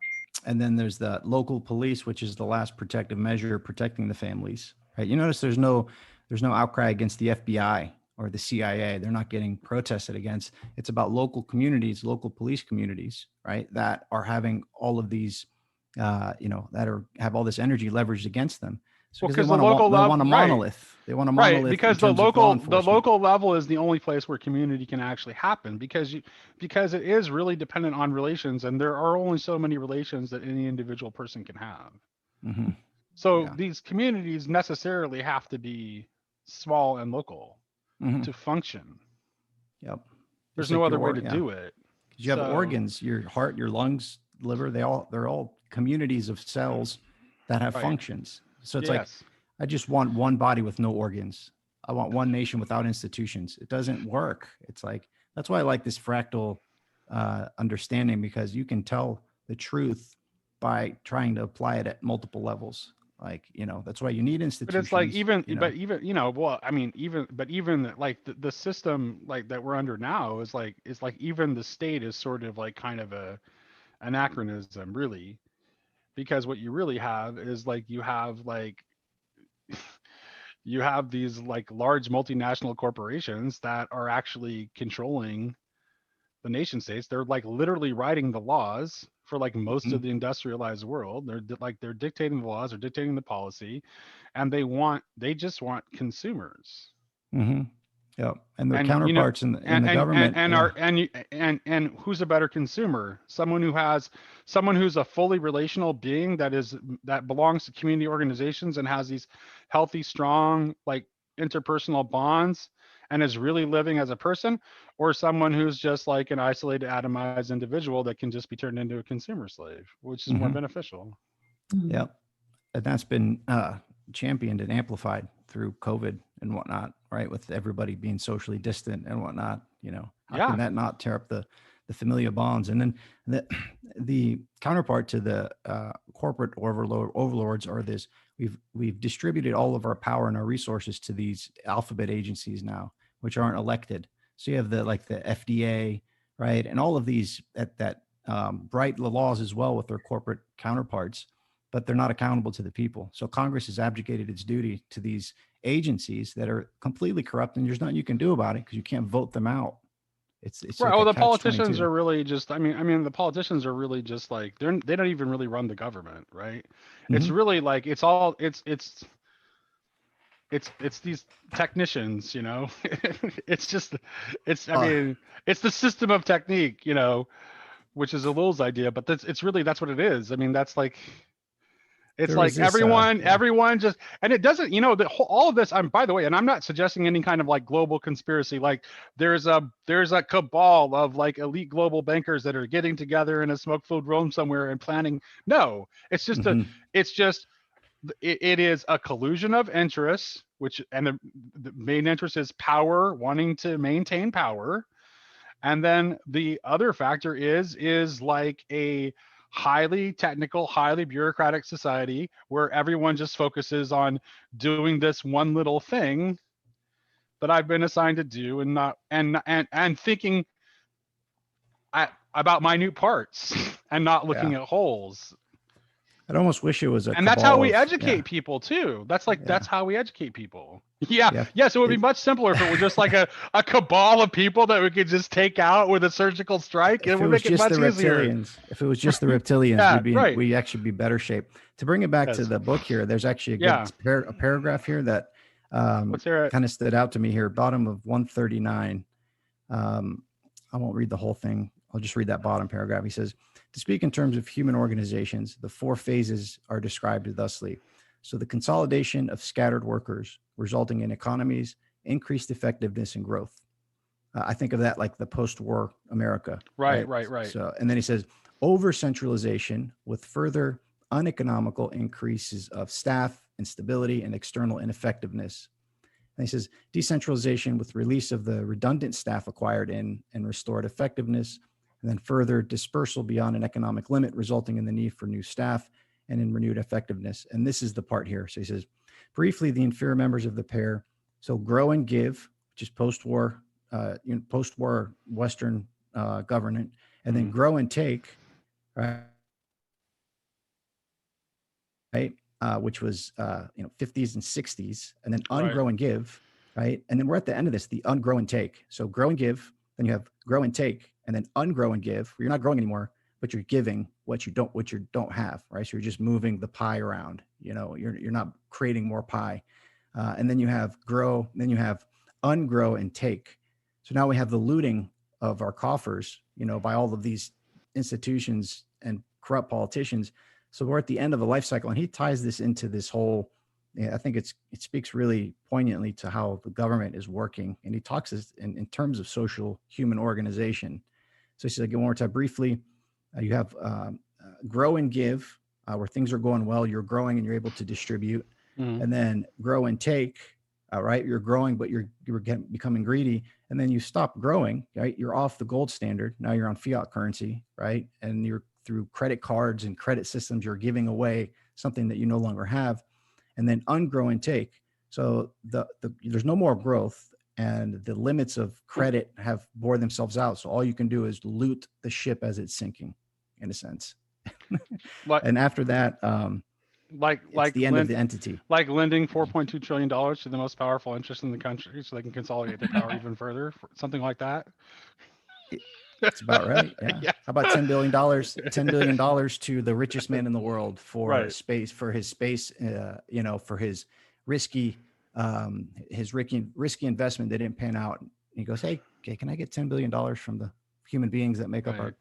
And then there's the local police, which is the last protective measure protecting the families. Right? You notice there's no outcry against the FBI or the CIA. They're not getting protested against. It's about local communities, local police communities, right, that are having all of these, have all this energy leveraged against them. So Well, because they because the want local they want level, a right, monolith. They want a right, monolith in because terms of law the enforcement. local level is the only place where community can actually happen because it is really dependent on relations, and there are only so many relations that any individual person can have. Mm-hmm. So Yeah. these communities necessarily have to be small and local Mm-hmm. to function. Yep. There's Just no like other way to yeah. do it. Because you have So, organs, your heart, your lungs, liver, they're all communities of cells that have right. functions. So it's like, Yes. I just want one body with no organs. I want one nation without institutions. It doesn't work. It's like, that's why I like this fractal understanding, because you can tell the truth by trying to apply it at multiple levels. Like, that's why you need But it's like institutions, even well, I mean even like the system like that we're under now is like even the state is sort of like kind of a anachronism really, because what you really have is like you have these like large multinational corporations that are actually controlling the nation states. They're like literally writing the laws for like most Mhm. of the industrialized world. They're dictating the laws, they're dictating the policy, and they just want consumers. Mhm. Yeah. And their And you know, counterparts in the government. Yeah. and who's a better consumer? Someone who's a fully relational being that belongs to community organizations and has these healthy, strong like interpersonal bonds and is really living as a person, or someone who's just like an isolated, atomized individual that can just be turned into a consumer slave, which is more Mhm. beneficial. Mm. Yeah. And that's been championed and amplified through COVID and whatnot, right? With everybody being socially distant and whatnot, how can Yeah. that not tear up the familial bonds? And then the the counterpart to the corporate overlords are this: we've distributed all of our power and our resources to these alphabet agencies now, which aren't elected. So you have the FDA, right, and all of these that write the laws as well with their corporate counterparts, but they're not accountable to the people. So Congress has abdicated its duty to these agencies that are completely corrupt, and there's nothing you can do about it because you can't vote them out. It's Right. like Oh, a the catch politicians 22. are really just. The politicians are really just like they don't even really run the government, right? It's Mm-hmm. really like it's all it's these technicians, you know. It's just it's I Uh, mean it's the system of technique, you know, which is a Lil's idea, but that's what it is. I mean, that's like it's there like was this, yeah. everyone just, and it doesn't, you know, all of this. I'm by the way, and I'm not suggesting any kind of like global conspiracy. Like there's a cabal of like elite global bankers that are getting together in a smoke-filled room somewhere and planning. No, Mm-hmm. it's just it is a collusion of interests, which and the main interest is power, wanting to maintain power, and then the other factor is like a highly technical, highly bureaucratic society where everyone just focuses on doing this one little thing that I've been assigned to do and not and thinking about minute parts and not Yeah. looking at holes. I'd almost wish it was a And that's how cabal we of, yeah, educate people too. That's yeah, how we educate people. Yeah. yeah. Yes, it would be It, much simpler if it were just like a cabal of people that we could just take out with a surgical strike. It if it would was make it just the much easier. reptilians, if it was just the reptilians, Yeah, right. we actually be better shape. To bring it back to Yes. the book here, there's actually a good Yeah. a paragraph here that Let's hear it. kind of stood out to me here, bottom of 139. Um, I won't read the whole thing. I'll just read that bottom paragraph. He says, to speak in terms of human organizations, the four phases are described thusly. So the consolidation of scattered workers, resulting in economies, increased effectiveness and growth. I think of that like the post-war America, Right, right? right, right. So, and then he says, over centralization with further uneconomical increases of staff, instability, and external ineffectiveness. And he says decentralization with release of the redundant staff acquired in and restored effectiveness, and then further dispersal beyond an economic limit, resulting in the need for new staff and in renewed effectiveness. And this is the part here. So he says, briefly, the inferior members of the pair. So grow and give, which is post-war, post-war Western government, and then Mhm. grow and take, right? Which was 50s and 60s, and then Right. ungrow and give, right? And then we're at the end of this, the ungrow and take. So grow and give, then you have grow and take, and then ungrow and give, where you're not growing anymore, but you're giving what you don't have, right? So you're just moving the pie around. You're not creating more pie. And then you have grow, then you have ungrow and take. So now we have the looting of our coffers, by all of these institutions and corrupt politicians. So we're at the end of a life cycle, and he ties this into this whole. I think it speaks really poignantly to how the government is working, and he talks this in terms of social human organization. So he says, again, one more time briefly, you have grow and give, where things are going well, you're growing and you're able to distribute, Mhm. and then grow and take, right? You're growing, but you're becoming greedy, and then you stop growing, right? You're off the gold standard. Now you're on fiat currency, right? And you're through credit cards and credit systems, you're giving away something that you no longer have, and then ungrow and take. So there's no more growth, and the limits of credit have bore themselves out. So all you can do is loot the ship as it's sinking, in a sense. Like And after that, like it's like the end of lend, the entity. like lending $4.2 trillion to the most powerful interest in the country so they can consolidate their power even further, something like that. It's about right. Yeah. Yeah. How about $10 billion? $10 billion to the richest man in the world for Right. space, for his space, for risky, risky investment that didn't pan out. And he goes, "Hey, okay, can I get $10 billion from the human beings that make up Right.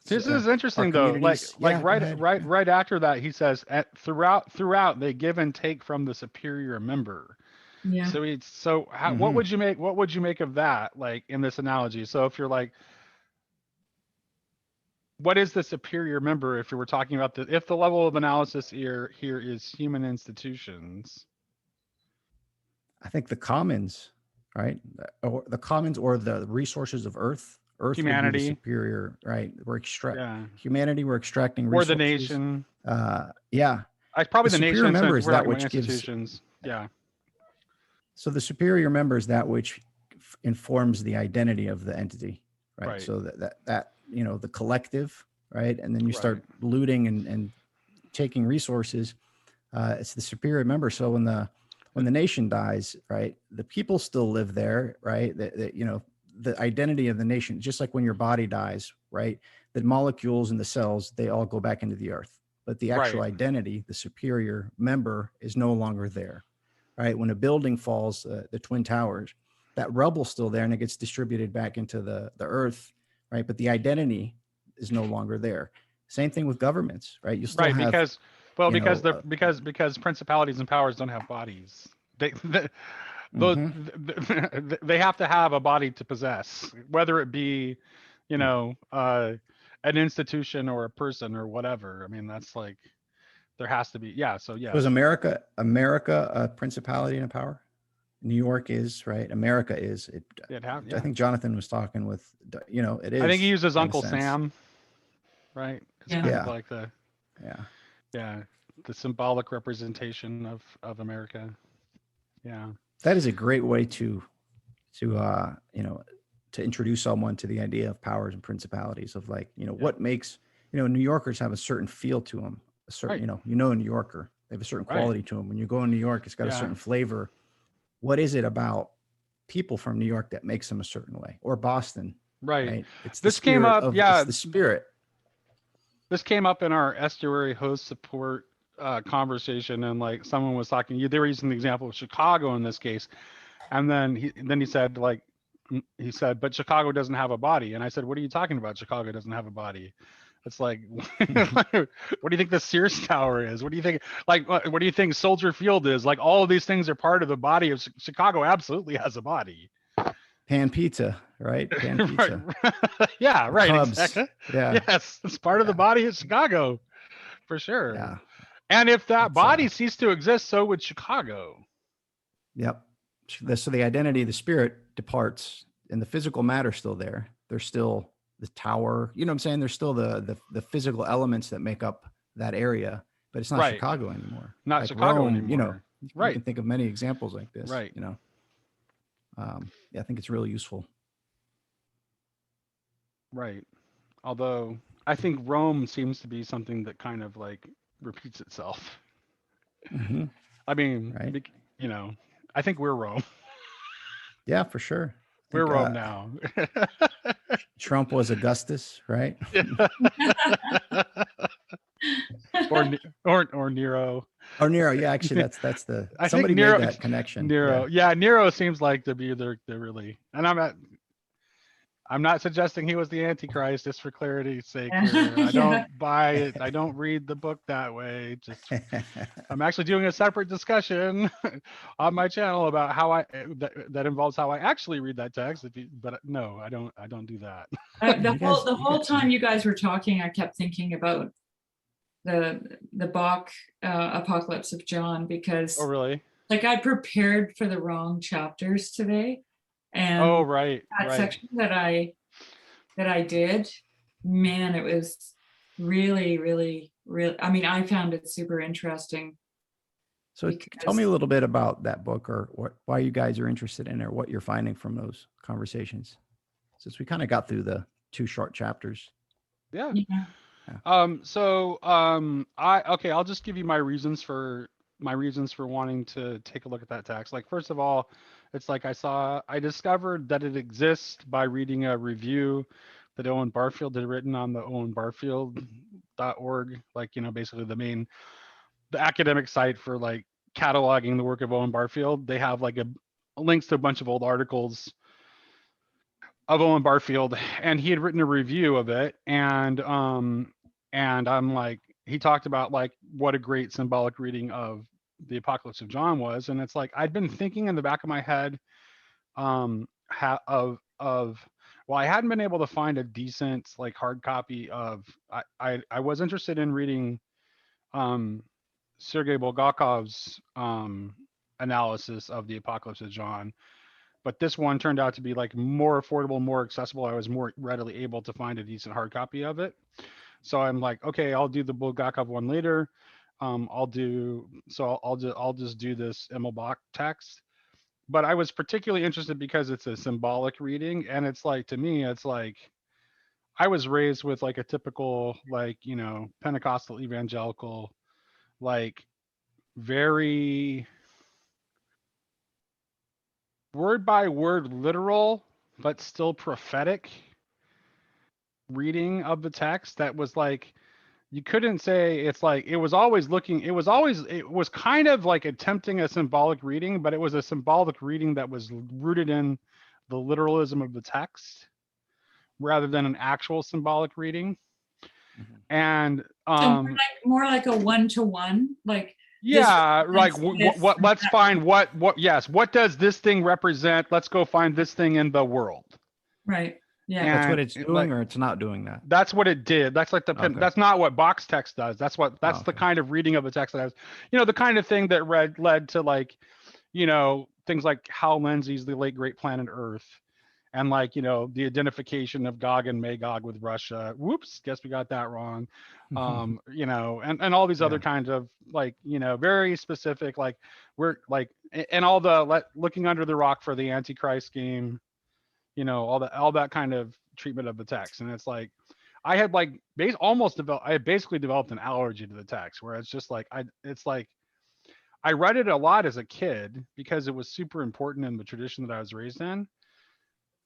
This uh, is our interesting though. communities?" Yeah, go ahead. Yeah. Right after that, he says throughout they give and take from the superior member. Yeah. What Mm-hmm. would you make? What would you make of that? Like in this analogy. So if you're like, what is the superior member? If you were talking about if the level of analysis here is human institutions. I think the commons, right? Or the commons or the resources of Earth. Earth would be the Humanity, superior, right? yeah, Humanity. We're extracting or the resources. nation. Yeah, Probably the the superior nation member since is we're that talking about which gives. institutions. Yeah, So the superior member is that which informs the identity of the entity, right? right, So that the collective, right? And then you right, start looting and taking resources. It's the superior member. So when the nation dies, right, the people still live there, right? The identity of the nation, just like when your body dies, right? The molecules in the cells, they all go back into the earth, but the actual right, identity, the superior member, is no longer there, right? When a building falls, the Twin Towers, that rubble's still there and it gets distributed back into the earth, right? But the identity is no longer there. Same thing with governments, right? You still right. have, Because well, you know, because principalities and powers don't have bodies. They those mm-hmm. they have to have a body to possess, whether it be, you know, an institution or a person or whatever. I mean, that's like there has to be. Yeah. So So is yes, America a principality and a power? New York is, right. America is. it have. I Yeah. think Jonathan was talking with, it I think he is uses in a Uncle sense. Sam. Right. It's Yeah. kind of Yeah, like yeah. yeah the symbolic representation of America. Yeah. That is a great way to to introduce someone to the idea of powers and principalities of, like, Yeah. what makes, New Yorkers have a certain feel to them, a certain, Right. a New Yorker, they have a certain Right. quality to them. When you go in New York, it's got a Yeah. certain flavor. What is it about people from New York that makes them a certain way? Or Boston, Right. right? This came up. It's Yeah. the spirit. This came up in our estuary host support conversation, and like someone was talking. They were using the example of Chicago in this case, and then he said like he said, but Chicago doesn't have a body, and I said, what are you talking about? Chicago doesn't have a body. It's like, what do you think the Sears Tower is? What do you think? Like, what do you think Soldier Field is? Like, all of these things are part of the body of Chicago. Absolutely has a body. Pan pizza, right? Pan Right. pizza. Yeah. The Right. Cubs. Exactly. Yeah. Yes, it's part of the Yeah. body of Chicago for sure. Yeah. And if that It's body ceased to exist, so would Chicago. yep. So the identity, the spirit departs, and the physical matter's still there. There's still the tower. You know what I'm saying? There's still the physical elements that make up that area, but it's not Right. Chicago anymore. Not Like Chicago Rome, anymore. you Right. can think of many examples like this, Right. Yeah, I think it's really useful. Right. Although I think Rome seems to be something that kind of like repeats itself. Hmm. I mean, Right. you know, I think we're Rome. Yeah, for sure. I We're think Rome now. Trump was Augustus, right? Yeah. or Nero. Or Nero. Yeah, actually, that's the I think somebody made Nero. that connection. Yeah. Nero. Yeah, Nero seems like to be the really. And I'm not suggesting he was the Antichrist, just for clarity's sake here. I Yeah. don't buy it. I don't read the book that way. Just I'm actually doing a separate discussion on my channel about how that involves how I actually read that text. But no, I don't do that. The whole You guys, time you guys were talking, I kept thinking about the Bach Apocalypse of John, Oh, because really? like I prepared for the wrong chapters today, Oh, and right, that right. section that I did, man, it was really, really, really. I mean, I found it super interesting so tell me a because little bit about that book, or why you guys are interested in it, or what you're finding from those conversations, since we kind of got through the two short chapters. Yeah. yeah, Yeah. I'll just give you my reasons for wanting to take a look at that text. Like, first of all, it's like I discovered that it exists by reading a review that Owen Barfield had written on the owenbarfield.org, like, basically the academic site for like cataloging the work of Owen Barfield. They have like a links to a bunch of old articles of Owen Barfield, and he had written a review of it, and I'm like, he talked about like what a great symbolic reading of the Apocalypse of John was, and it's like I'd been thinking in the back of my head, of well, I hadn't been able to find a decent like hard copy of. I was interested in reading um Sergei Bulgakov's analysis of the Apocalypse of John, but this one turned out to be like more affordable, more accessible. I was more readily able to find a decent hard copy of it. So I'm like, okay, I'll do the Bulgakov one later. I'll just do this Emil Bach text. But I was particularly interested because it's a symbolic reading, and it's like, to me, it's like I was raised with like a typical like Pentecostal evangelical, like very word by word literal, but still prophetic reading of the text that was like you couldn't say. It's like it was kind of like attempting a symbolic reading, but it was a symbolic reading that was rooted in the literalism of the text rather than an actual symbolic reading. Mhm. And so more like a one-to-one, like this yeah, like represents this and let's that. find what does this thing represent? Let's go find this thing in the world. Right. Yeah. That's what And it's like doing, or it's not doing that. that's what it did. That's like Okay. that's not what box text does. Oh, That's the okay. kind of reading of a text that I was, the kind of thing that led to like, things like Hal Lindsey's The Late Great Planet Earth, and like, the identification of Gog and Magog with Russia. Whoops, guess we got that wrong. And all these other Yeah. kinds of like, very specific, like we're like, and all the looking under the rock for the Antichrist game, all that kind of treatment of the text. And it's like I had like I had basically developed an allergy to the text, where it's just like it's like I read it a lot as a kid because it was super important in the tradition that I was raised in.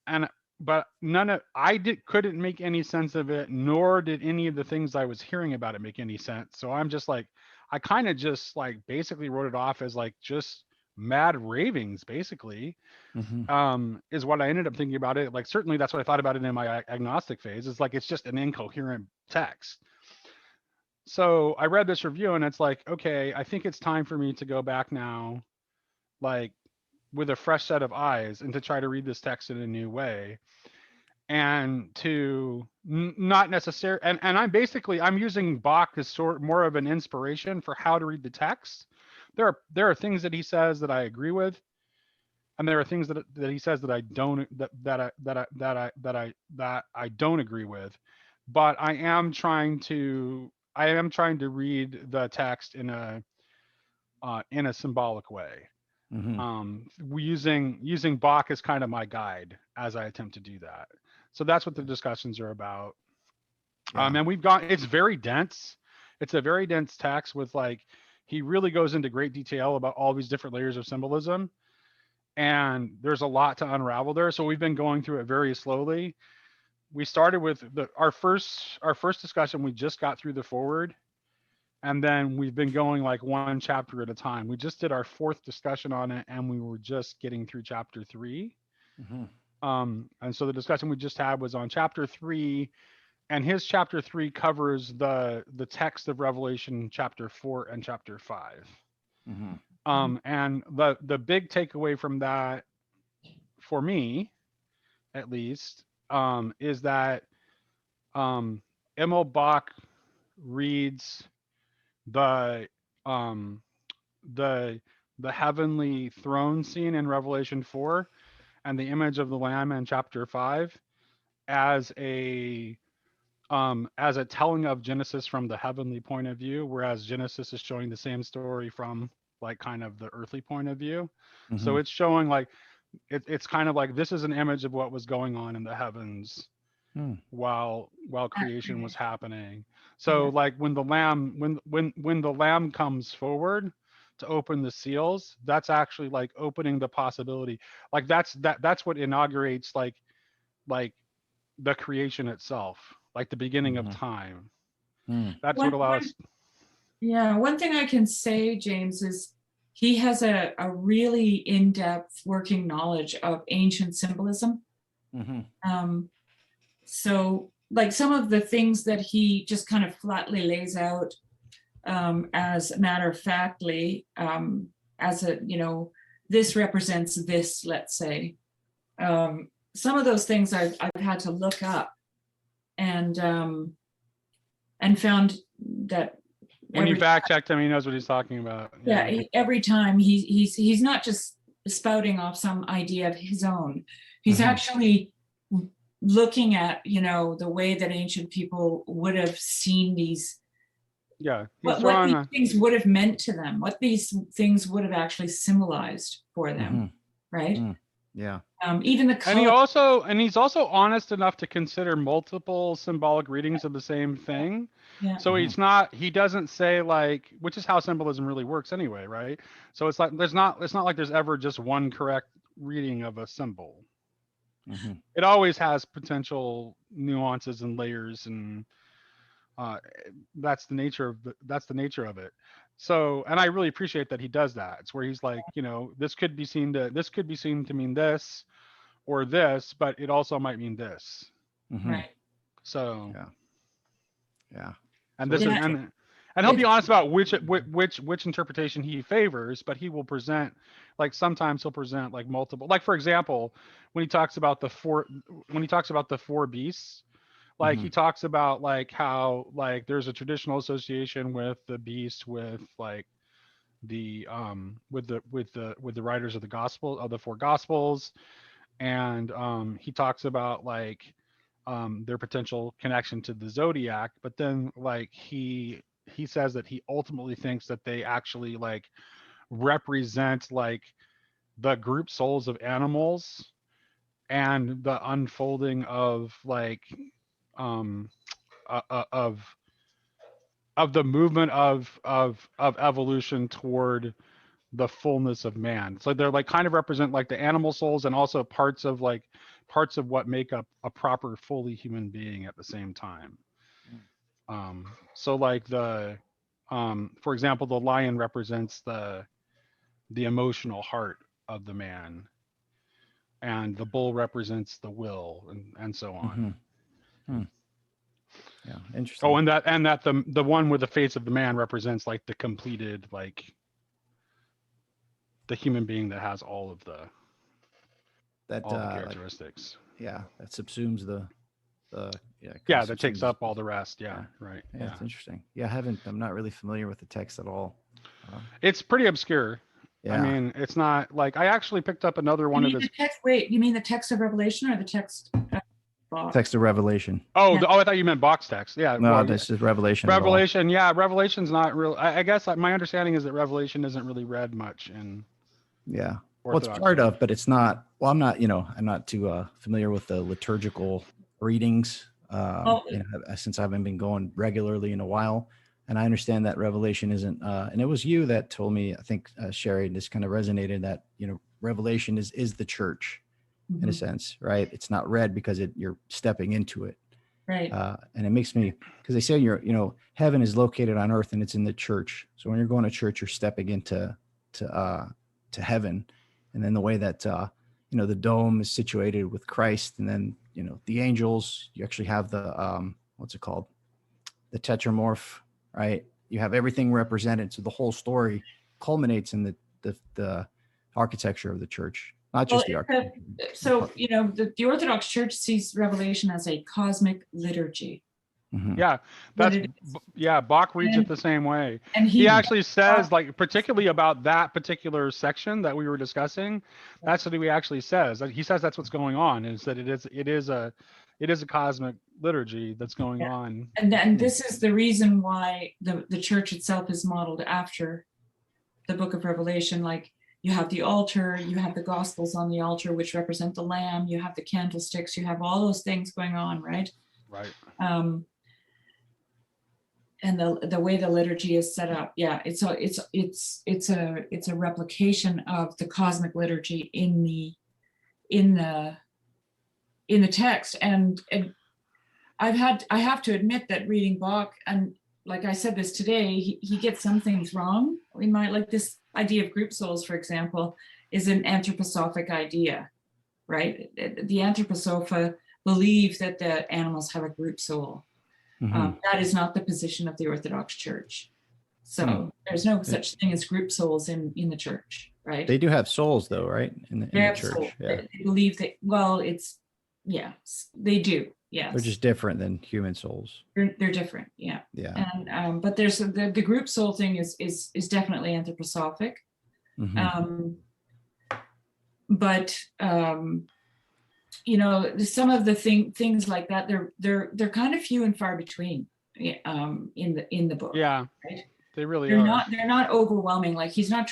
And but none of I did couldn't make any sense of it, nor did any of the things I was hearing about it make any sense. So I'm just like, I kind of just like basically wrote it off as like just mad ravings, basically, Hmm. is what I ended up thinking about it. Like, certainly that's what I thought about it in my agnostic phase. It's like it's just an incoherent text. So I read this review, and it's like, okay, I think it's time for me to go back now, like with a fresh set of eyes, and to try to read this text in a new way, and to not necessarily. And I'm using Bach as sort more of an inspiration for how to read the text. There are things that he says that I agree with, and there are things that he says that I don't that I don't agree with, but I am trying to read the text in a symbolic way. Hmm. Using Bach as kind of my guide as I attempt to do that. So that's what the discussions are about. Yeah. And it's very dense. It's a very dense text with like, he really goes into great detail about all these different layers of symbolism. And there's a lot to unravel there. So we've been going through it very slowly. We started with our first discussion. We just got through the forward, and then we've been going like one chapter at a time. We just did our fourth discussion on it, and we were just getting through chapter 3. And so the discussion we just had was on chapter 3, and his chapter 3 covers the text of Revelation chapter 4 and chapter 5. And the big takeaway from that, for me at least, is that Emil Bach reads the heavenly throne scene in Revelation 4 and the image of the Lamb in chapter 5 as a telling of Genesis from the heavenly point of view, whereas Genesis is showing the same story from like kind of the earthly point of view. So it's showing like it's kind of like this is an image of what was going on in the heavens while creation was happening. So like when the lamb comes forward to open the seals, that's actually like opening the possibility. Like that's what inaugurates like the creation itself, like the beginning of time. That's what allows. Yeah, one thing I can say, James, is he has a really in-depth working knowledge of ancient symbolism. So like some of the things that he just kind of flatly lays out as matter of factly, as a, this represents this, let's say. Some of those things I've had to look up and found that when you fact checked him, he knows what he's talking about. Yeah, every time he's not just spouting off some idea of his own. He's actually looking at the way that ancient people would have seen these. Yeah, what these things would have meant to them, what these things would have actually symbolized for them, right? Yeah. Even the color. And he's also honest enough to consider multiple symbolic readings of the same thing. Yeah. So he doesn't say like, which is how symbolism really works anyway, right? So it's like it's not like there's ever just one correct reading of a symbol. It always has potential nuances and layers, and that's the nature of it. So, and I really appreciate that he does that. It's where he's like, this could be seen to mean this or this, but it also might mean this. Right. So yeah. And this and he'll be honest about which interpretation he favors, but he will present, like sometimes he'll present like multiple, like for example, when he talks about the four beasts, like he talks about like how like there's a traditional association with the beast with like the with the writers of the gospel of the four gospels, and he talks about like their potential connection to the zodiac, but then like he says that he ultimately thinks that they actually like represent like the group souls of animals and the unfolding of like of the movement of evolution toward the fullness of man. So they're like kind of represent like the animal souls and also parts of what make up a proper fully human being at the same time. So like the for example, the lion represents the emotional heart of the man, and the bull represents the will, and so on. Yeah, interesting. Oh, and that the one with the face of the man represents like the completed, like the human being that has all of the characteristics. That subsumes the that takes up all the rest. Right. Yeah, it's interesting. I'm not really familiar with the text at all. It's pretty obscure. Yeah. I mean, it's not like I actually picked up another one of his. Wait, you mean the text of Revelation or the text? Text of Revelation. Oh, I thought you meant box text. Yeah. No, this is Revelation. Revelation. Yeah, Revelation's not real. I guess my understanding is that Revelation isn't really read much in. Yeah. Well, it's part of, but it's not. Well, I'm not too familiar with the liturgical readings since I haven't been going regularly in a while. And I understand that Revelation isn't, and it was you that told me, I think, Shari, this kind of resonated, that, Revelation is the church in a Mhm. sense, right? It's not read because you're stepping into it. Right. And it makes me, because they say heaven is located on earth and it's in the church. So when you're going to church, you're stepping into to heaven. And then the way that the dome is situated with Christ, and then the angels, you actually have the what's it called, the tetramorph, right? You have everything represented, so the whole story culminates in the architecture of the church, not Well, just the architecture. so the Orthodox Church sees Revelation as a cosmic liturgy. Mhm. Yeah, What that's it is. yeah. Bach reads it And- the same way. And He actually says, like, particularly about that particular section that we were discussing. That's what he actually says. He says that's what's going on. Is that it is a cosmic liturgy that's going Yeah. on. and this is the reason why the church itself is modeled after the book of Revelation. Like, you have the altar, you have the gospels on the altar, which represent the lamb, you have the candlesticks, you have all those things going on, right? Right. And the way the liturgy is set up, yeah, it's a replication of the cosmic liturgy in the text. And I have to admit that reading Bach, and like I said this today, he gets some things wrong. We might, like, this idea of group souls, for example, is an anthroposophic idea, right? The anthroposopha believe that the animals have a group soul. Mhm. That is not the position of the Orthodox Church. So there's no such thing as group souls in the church, right? They do have souls, though, right? In the church, Soul. yeah. They believe that. Well, yes, they do. Yes, They're just different than human souls. they're different. Yeah. Yeah. And but there's the group soul thing is definitely anthroposophic. Mhm. But some of the things like that, they're kind of few and far between in the book. Yeah, right? they really They're are. not overwhelming. Like, he's not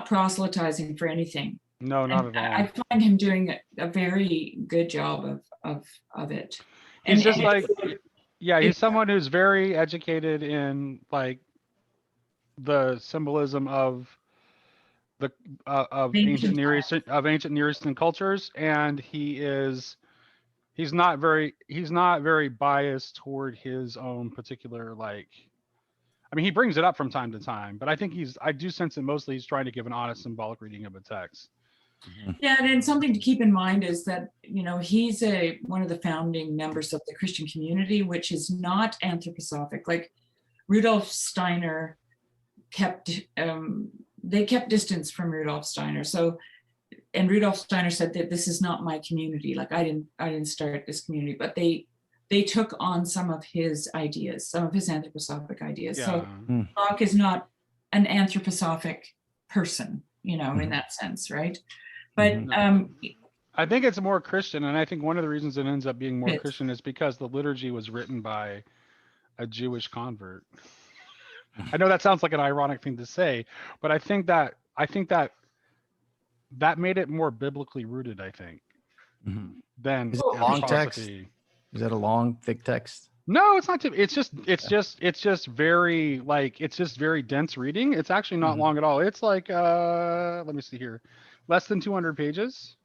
proselytizing for anything. No, not And at all. I find him doing a very good job of it. He's just like, yeah, he's someone who's very educated in, like, the symbolism of the of ancient Near Eastern cultures, and he's not very biased toward his own particular, like, I mean, he brings it up from time to time, but I do sense that mostly he's trying to give an honest symbolic reading of a text. Yeah, and something to keep in mind is that he's one of the founding members of the Christian community, which is not anthroposophic. Like, Rudolf Steiner kept distance from Rudolf Steiner. So, and Rudolf Steiner said that this is not my community. Like, I didn't start this community, but they took on some of his ideas, some of his anthroposophic ideas. Yeah. So Bach is not an anthroposophic person, in that sense, right? But I think it's more Christian, and I think one of the reasons it ends up being more Yes. Christian is because the liturgy was written by a Jewish convert. I know that sounds like an ironic thing to say, but I think that made it more biblically rooted, I think, than Is it a long text? anthroposophy. Is that a long, thick text? No, it's not. It's just very, like, it's just very dense reading. It's actually not long at all. It's like, let me see here, less than 200 pages.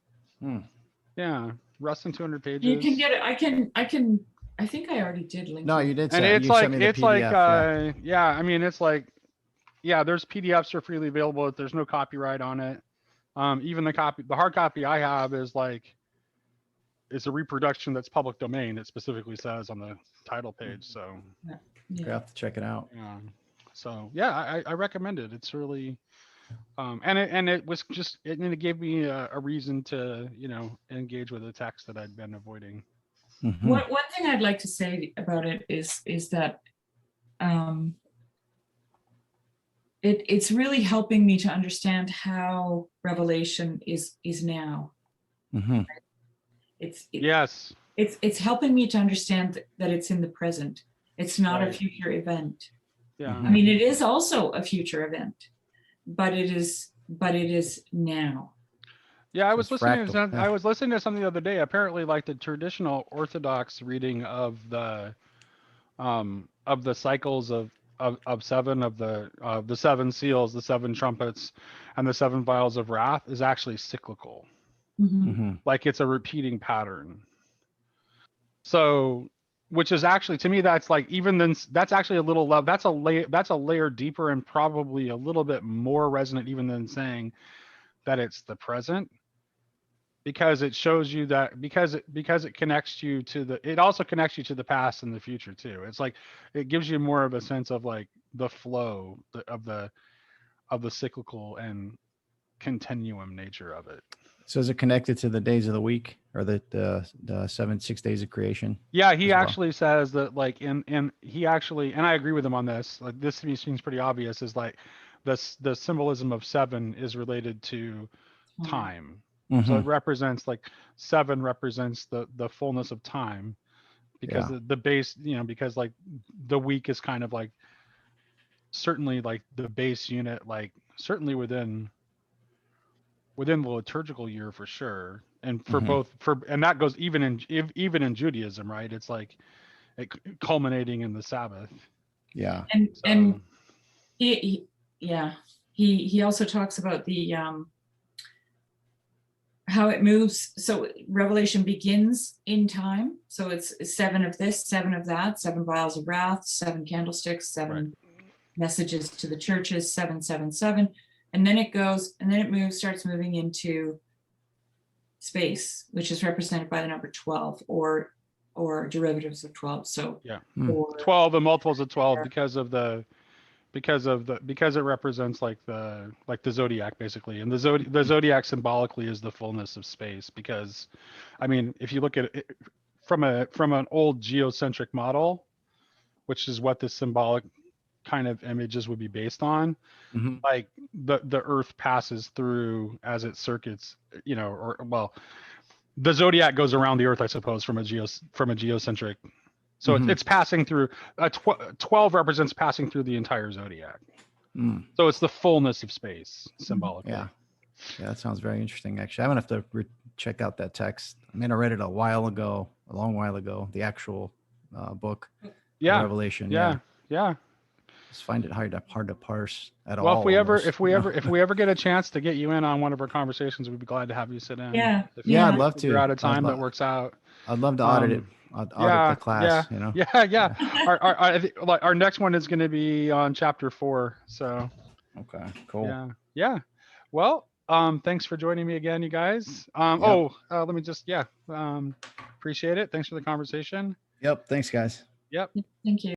Yeah, less than 200 pages. you can get it. I think I already did link. No, it. you did. And Say, it's you like, sent me the it's like, PDF, yeah. I mean, it's like, yeah, there's PDFs are freely available. There's no copyright on it. Even the hard copy I have is like, it's a reproduction that's public domain. It specifically says on the title page. So You have to check it out. yeah. So yeah, I recommend it. It's really, and it was just, it gave me a reason to, engage with the text that I'd been avoiding. One thing I'd like to say about it is that it's really helping me to understand how Revelation is now. Yes. It's helping me to understand that it's in the present. It's not a Right. future event. Yeah. I mean, it is also a future event, but it is now. Yeah, I was it's listening to fractal, yeah. I was listening to something the other day. Apparently, like, the traditional Orthodox reading of the of the cycles of seven of the seven seals, the seven trumpets, and the seven vials of wrath is actually cyclical. Mhm. Mm-hmm. Like it's a repeating pattern. So, which is actually to me that's like even then that's actually a little love. That's a layer deeper and probably a little bit more resonant even than saying that it's the present, because it shows you that because it connects you to it also connects you to the past and the future too. It's like it gives you more of a sense of like the flow of the cyclical and continuum nature of it. So is it connected to the days of the week or the 6 days of creation Yeah, he as well? actually says that like in he actually, and I agree with him on this. Like this to me seems pretty obvious. Is like the symbolism of seven is related to Time. time. So Mm-hmm. it represents like seven represents the fullness of time, because Yeah. the base, because like the week is kind of like certainly like the base unit, like certainly within the liturgical year for sure, and for Mm-hmm. both for and that goes even in Judaism, right? It's like it culminating in the Sabbath. Yeah. And So he yeah, he also talks about the how it moves. So Revelation begins in time. So it's seven of this, seven of that, seven vials of wrath, seven candlesticks, right, seven messages to the churches, 777. And then it goes, and then it moves, starts moving into space, which is represented by the number 12 or derivatives of 12. So yeah, Mm. or 12 and multiples of 12 because it represents like the zodiac basically, and the zodiac symbolically is the fullness of space. Because I mean, if you look at it from an old geocentric model, which is what this symbolic kind of images would be based on, Mm-hmm. like the earth passes through as it circuits, or well, the zodiac goes around the earth, I suppose, from a geocentric. So Mm-hmm. it's passing through. 12 represents passing through the entire zodiac. Mm. So it's the fullness of space symbolically. Yeah. Yeah. That sounds very interesting. Actually, I'm gonna have to check out that text. I mean, I read it a while ago, a long while ago. The actual book of Yeah, Revelation. Yeah. yeah, yeah. Just find it hard to parse at Well, if all, we ever almost. if we ever if we ever get a chance to get you in on one of our conversations, we'd be glad to have you sit in yeah, if Yeah, if I'd yeah. we love figure to. out a time that works out. I'd love to audit it. Um, Audit the yeah, yeah, class. yeah, yeah. Yeah. I think like our next one is going to be on chapter 4. So Okay. Cool. yeah, yeah. Well, thanks for joining me again, you guys. Yep. Let me just appreciate it. Thanks for the conversation. Yep. Thanks, guys. Yep. Thank you.